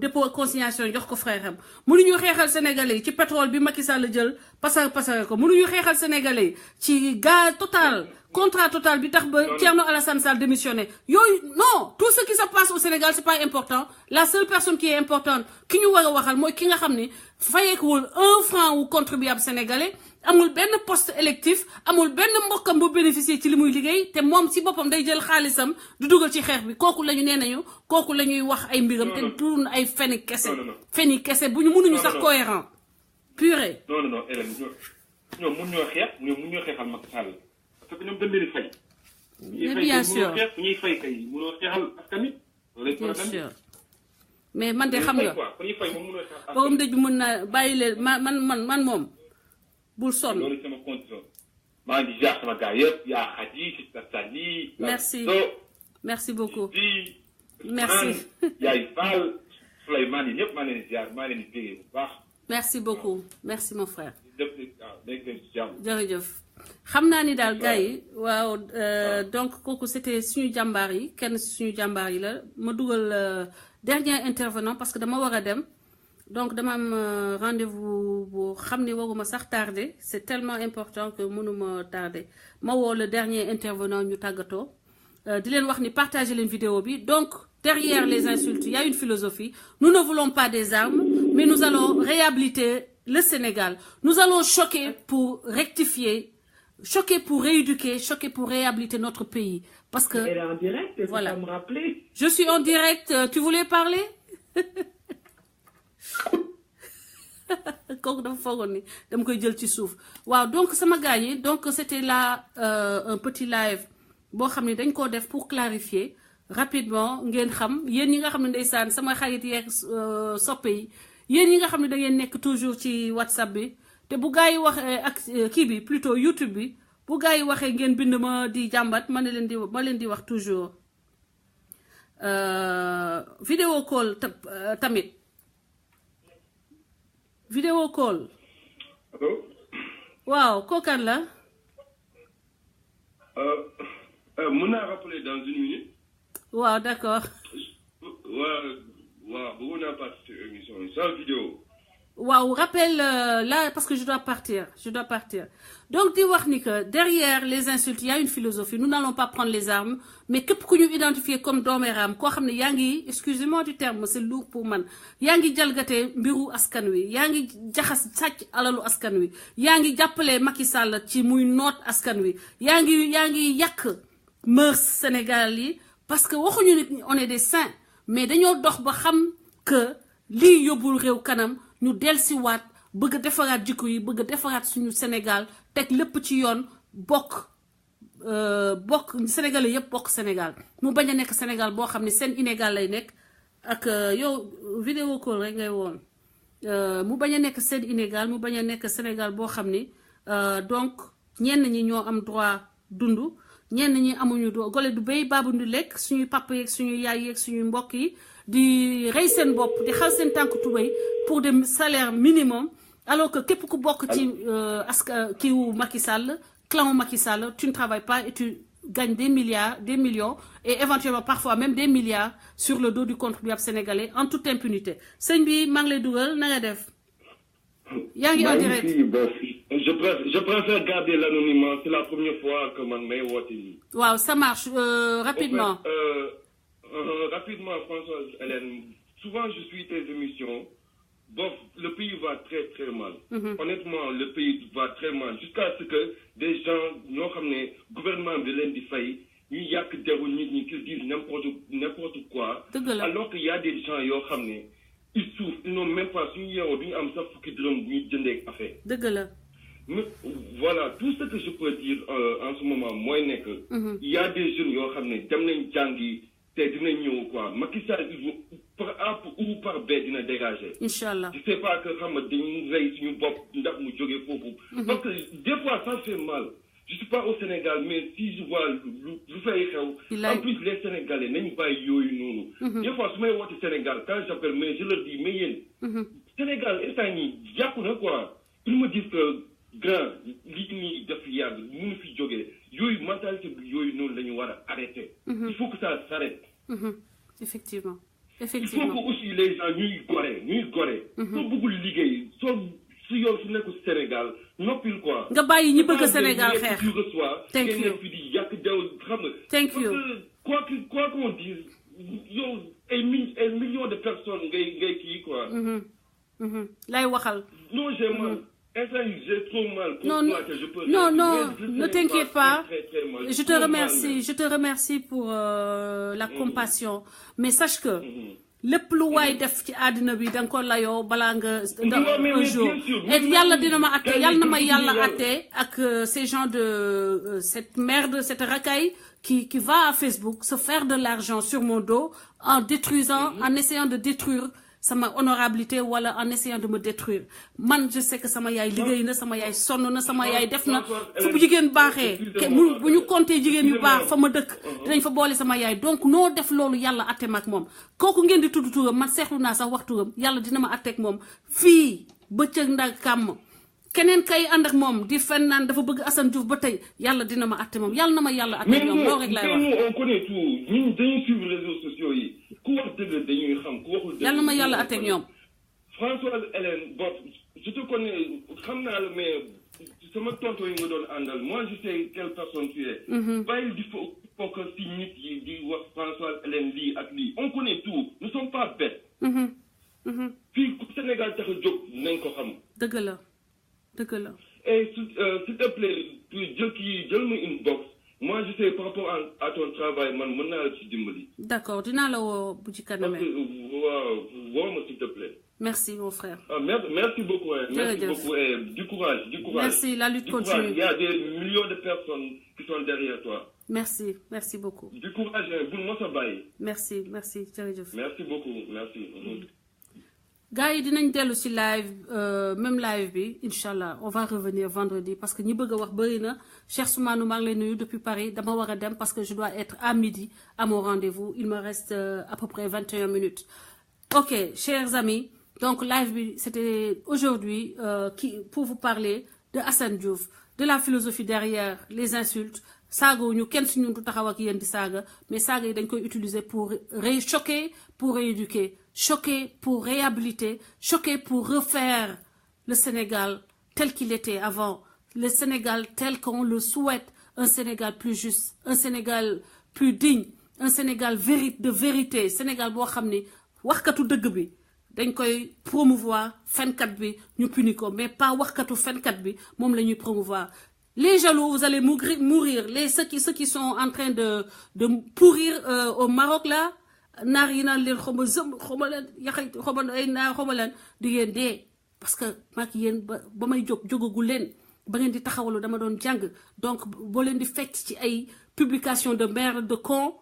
dépôt consignation jox ko frère am mënuñu xeexal sénégalais yi ci pétrole bi Macky Sall jël pasare ko mënuñu xeexal sénégalais yi ci gaz total contrat total bi tax ba Thierno Alassane Sall démissionné yooyu non tout ce qui se passe au Sénégal c'est pas important la seule personne qui est importante ki ñu war a waxal mooy ki nga xam ni fayeekuwul 1 franc wu contribuable sénégalais amul benn poste électif amul benn mbokkam bu bénéficier ci li muy liggéey te moom si boppam day jël xaalisam du dugal ci xeex bi kooku la ñu nee nañu kooku la ñuy wax ay mbiram te tuun ay feni kese bu ñu mënuñu sax cohérent purée. non Hélène ñoom mun ñoo xeex ñoom mun ñoo xeexal Macky Sall parce que ñoom dañ leen di fay. mais bien sûr ñuy fay kay mënoo xeexal askan wi. bien sûr mais man de xam nga borom dëj bi mën naa bàyyi leen man moom. bul sonn loolu sama condition maa ngi jaar sama gars yëpp yaa Khady si Sali. merci beaucoup merci. yaay Fall Souleymane yi ñëpp maa leen di jaar maa leen di bégee bu baax. merci beaucoup merci mon frère. jërëjëf. xam naa ni daal gars yi waaw donc kooku c'était suñu jàmbaar yi kenn suñu jàmbaar yi la ma dugal dernier intervenant parce que dama war a dem. donc dama am rendez-vous bu xam ne waruma sax tardé c'est tellement important que mënuma tardé ma woo le dernier intervenant ñu tàggatoo di leen wax ni partager leen vidéo bi donc derrière les insultes il y a une philosophie nous ne voulons pas des armes mais nous allons réhabiliter le Sénégal nous allons choquer pour rectifier choquer pour rééduquer choquer pour réhabiliter notre pays parce que elle est en direct voilà me rappeler je suis en direct tu voulais parler kooku dafa foogoon ni dama koy jël ci suuf waaw donc sama gars yi donc c'était là un petit live boo xam ne dañ koo def pour clarifier rapidement ngeen xam yéen ñi nga xam ne ndeysaan sama xarit yeeg soppe yi yéen ñi nga xam ne da ngeen nekk toujours ci WhatsApp bi te bu gars yi waxee ak kii bi plutôt YouTube bi bu gars yi waxee ngeen bind ma di jàmbat ma leen di wax toujours vidéo call tamit vidéo call. Allô? waaw kookan la. mën naa rappeler dans 1 minute. waaw d'accord. waaw bëggoon naa participer émission yi sans vidéo. waaw rappel là parce que je dois partir donc di wax ni que derrière les insultes il y a une philosophie nous n'allons pas prendre les armes mais képp ku ñu identifier comme dooméram koo xam ne yaa ngi excusez-moi du terme c'est lourd pour man yaa ngi jalgatee mbiru askan wi yaa ngi jaxas sàcc alalu askan wi yaa ngi jàppale Macky Sall ci muy noot askan wi yaa ngi yàq mœurs Sénégal yi parce que waxuñu nit on est des saints mais dañoo dox ba xam que lii yóbbul réew kanam ñu dellusiwaat bëgg a defaraat jikko yi bëgg a defaraat suñu Sénégal teg lépp ci yoon bokk Sénégalais yëpp bokk Sénégal mu bañ a nekk Sénégal boo xam ne seen inégal lay nekk ak yow vidéo call rek ngay woon mu bañ a nekk seen inégal mu bañ a nekk Sénégal boo xam ni donc ñenn ñi ñoo am droit dund ñenn ñi amuñu gole du béy baabu du lekk suñuy papa yeeg suñuy yaay yeeg suñuy mbokk yi di rey seen bopp di xal seen tànk tubéy pour des salaires minimum alors que képp ku bokk ci kiiwu Macky Sall clan Macky Sall tu ne travailles pas et tu gagnes des milliards des millions et éventuellement parfois même des milliards sur le dos du contribuable sénégalais en toute impunité sëñ bi maa ngi lay dugal na nga def yaa ngi en direct. Je préfère garder l'anonymat. C'est la première fois que man may woote lii. waaw ça marche rapidement. Rapidement, Françoise Hélène, souvent je suis tes émissions. Bof, le pays va très très mal. Honnêtement, le pays va très mal. Jusqu'à ce que des gens, ñoo xam ne gouvernement bi leen di fay, ñu yàq deru nit ñi qu'ils disent n'importe quoi. Alors qu'il y a des gens yoo xam ne ils souffrent, ils n'ont même pas suñu yeewoo duñu am sax fukki dërëm bu ñu jëndee affaire. Dëgg la. Mais voilà, tout ce que je peux dire en ce moment, mooy nekk. Il y a des jeunes yoo xam ne dem nañ jàngi te dinañ ñëw quoi. Macky Sall par A ou par B dina dégager. Inch'Allah. Je sais pas que xam nga dañuy rey suñu bopp ndax mu jógee foofu. Parce que des fois ça fait mal. Je suis pas au Sénégal mais si je vois lu fay xew. En plus les Sénégalais nañu bàyyi yooyu noonu. Des fois su may woote Sénégal quand j'appelle mais je leur dis mais yéen. Sénégal instant yii yàqu na quoi. Ils me disent que grand lii nii daf yàgg mënu fi jógee yooyu mentalité bi yooyu noonu la ñu war a arrêter. Il faut que ça s'arrête. Effectivement. Il faut que aussi les gens ñuy gore. soo bëggul liggéey soo su yow su nekkul Sénégal noppil quoi. nga bàyyi ñi bëgg Sénégal xeex. Thank you. Fi di yàq jaw xam nga. Thank you. Parce que quoi qu'on dise yow ay millions de personnes ngay kii quoi. lay waxal. Non j'ai mal. J'ai trop mal. Non, ne t'inquiète pas. Je te remercie pour la compassion. Mais sache que lépp lu waay def ci àddina bi danga ko layoo balaa nga un jour. Et yàlla dina ma atte yàlla na ma yàlla atte ak ces gens de cette merde, cette racaille qui va à Facebook se faire de l'argent sur mon dos en détruisant, en essayant de détruire sama honorabilité wala en essayant de me détruire man je sais que sama yaay liggéey na sama yaay sonn na sama yaay def na fu bu jigéen baaxee bu ñu compter jigéen yu baax fa ma dëkk dinañ fa boole sama yaay donc noo def loolu yàlla atte ma ak moom kooku ngeen di tudd turam man seexlu naa sax wax turam yàlla dina ma atte ak moom fii bëccëg ndag kàmm keneen kay ànd ak moom di fen naan dafa bëgg Assane Diouf ba tey yàlla dina ma atte moom yàlla na ma yàlla atte ñoom loolu rek lay wax. mais on connaît tout ñun dañuy suivre réseaux sociaux yi ku wax dëgg dañuy xam ku waxul dëgg. yàlla na ma yàlla atte ak ñoom. Françoise Hélène Bob je te connais xam naa la mais sama tonton yi nga doon àndal moi je sais quelle personne tu es. bàyyil di focus si nit yi di wax Françoise Hélène lii ak lii on connaît tout nous sommes pas bêtes. fii Sénégal tax a jóg nañ ko xam. dëgg la. Et s'il te plaît, jël ma une box. Moi, je sais par rapport à ton travail, man mën naa la ci dimbali. D'accord, dinaa la woo bu ci kanamee. Waaw, woo ma s'il te plaît. Merci mon frère. Merci beaucoup. Merci beaucoup et du courage. Merci, la lutte continue. Il y a des millions de personnes qui sont derrière toi. Merci beaucoup. Du courage, bul ma sa bàyyi. Merci, jërëjëf. Merci beaucoup, merci. gars yi dinañ dellu ci live même live bi inchallah on va revenir vendredi parce que ñi bëgg a wax bëri na Cheikh Soumanou maa ngi lay nuyu depuis Paris dama war a dem parce que je dois être à midi à mon rendez-vous il me reste à peu près 21 minutes ok chers amis donc live bi c'était aujourd'hui pour vous parler de Assane Diouf de la philosophie derrière les insultes saagawuñu kenn si ñun du taxaw ak yéen di saaga mais saaga yi dañ koy utiliser pour choquer pour rééduquer choquer pour réhabiliter choquer pour refaire le Sénégal tel qu'il était avant le Sénégal tel qu'on le souhaite un Sénégal plus juste un Sénégal plus digne un Sénégal de vérité Sénégal boo xam ni waxkatu dëgg bi dañ koy promouvoir fenkat bi ñu puni ko mais pas waxkatu fenkat bi moom la ñuy promouvoir. Les jaloux, vous allez mourir. Ceux qui sont en train de pourrir au Maroc là, naar yi naan leen xoma leen yaxay xoma ay naar xoma leen di ngeen dee parce que maak yéen ba may jógagul leen ba ngeen di taxawalu dama doon jàng donc boo leen di fekk ci ay publication de merde de con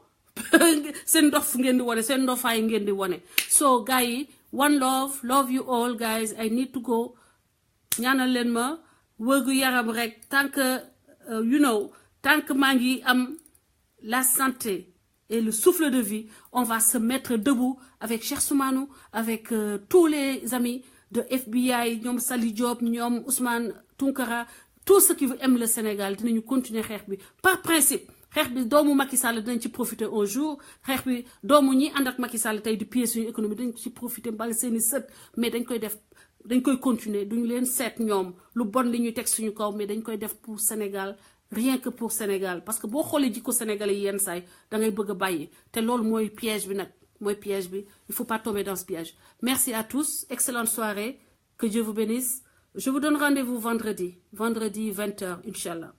seen ndof ngeen di wone seen ndofaay ngeen di wone so gars yi one love you all guys I need to go ñaanal leen ma wërgu yaram rek tant que tant que maa ngi am la santé et le souffle de vie, on va se mettre debout avec Cheikh Soumanou, avec tous les amis de FBI, ñoom Sali Diop, ñoom Ousmane Tounkara, tous ceux qui aiment le Sénégal, dinañu continuer xeex bi par principe. Xeex bi doomu Macky Sall dinañ ci profiter un jour, xeex bi doomu ñi ànd ak Macky Sall tey di piller suñu économie dañ ci profiter mbal seeni sët, mais dañ koy continuer, duñu leen seet ñoom lu bon li ñuy teg suñu kaw, mais dañ koy def pour Sénégal. Rien que pour Sénégal parce que boo xoolee jikko sénégalais yi yenn saay da ngay bëgg a bàyyi te loolu mooy piège bi nag mooy piège bi il faut pas tomber dans ce piège. Merci à tous, excellente soirée, que Dieu vous bénisse. Je vous donne rendez-vous vendredi 20h, Inch'Allah.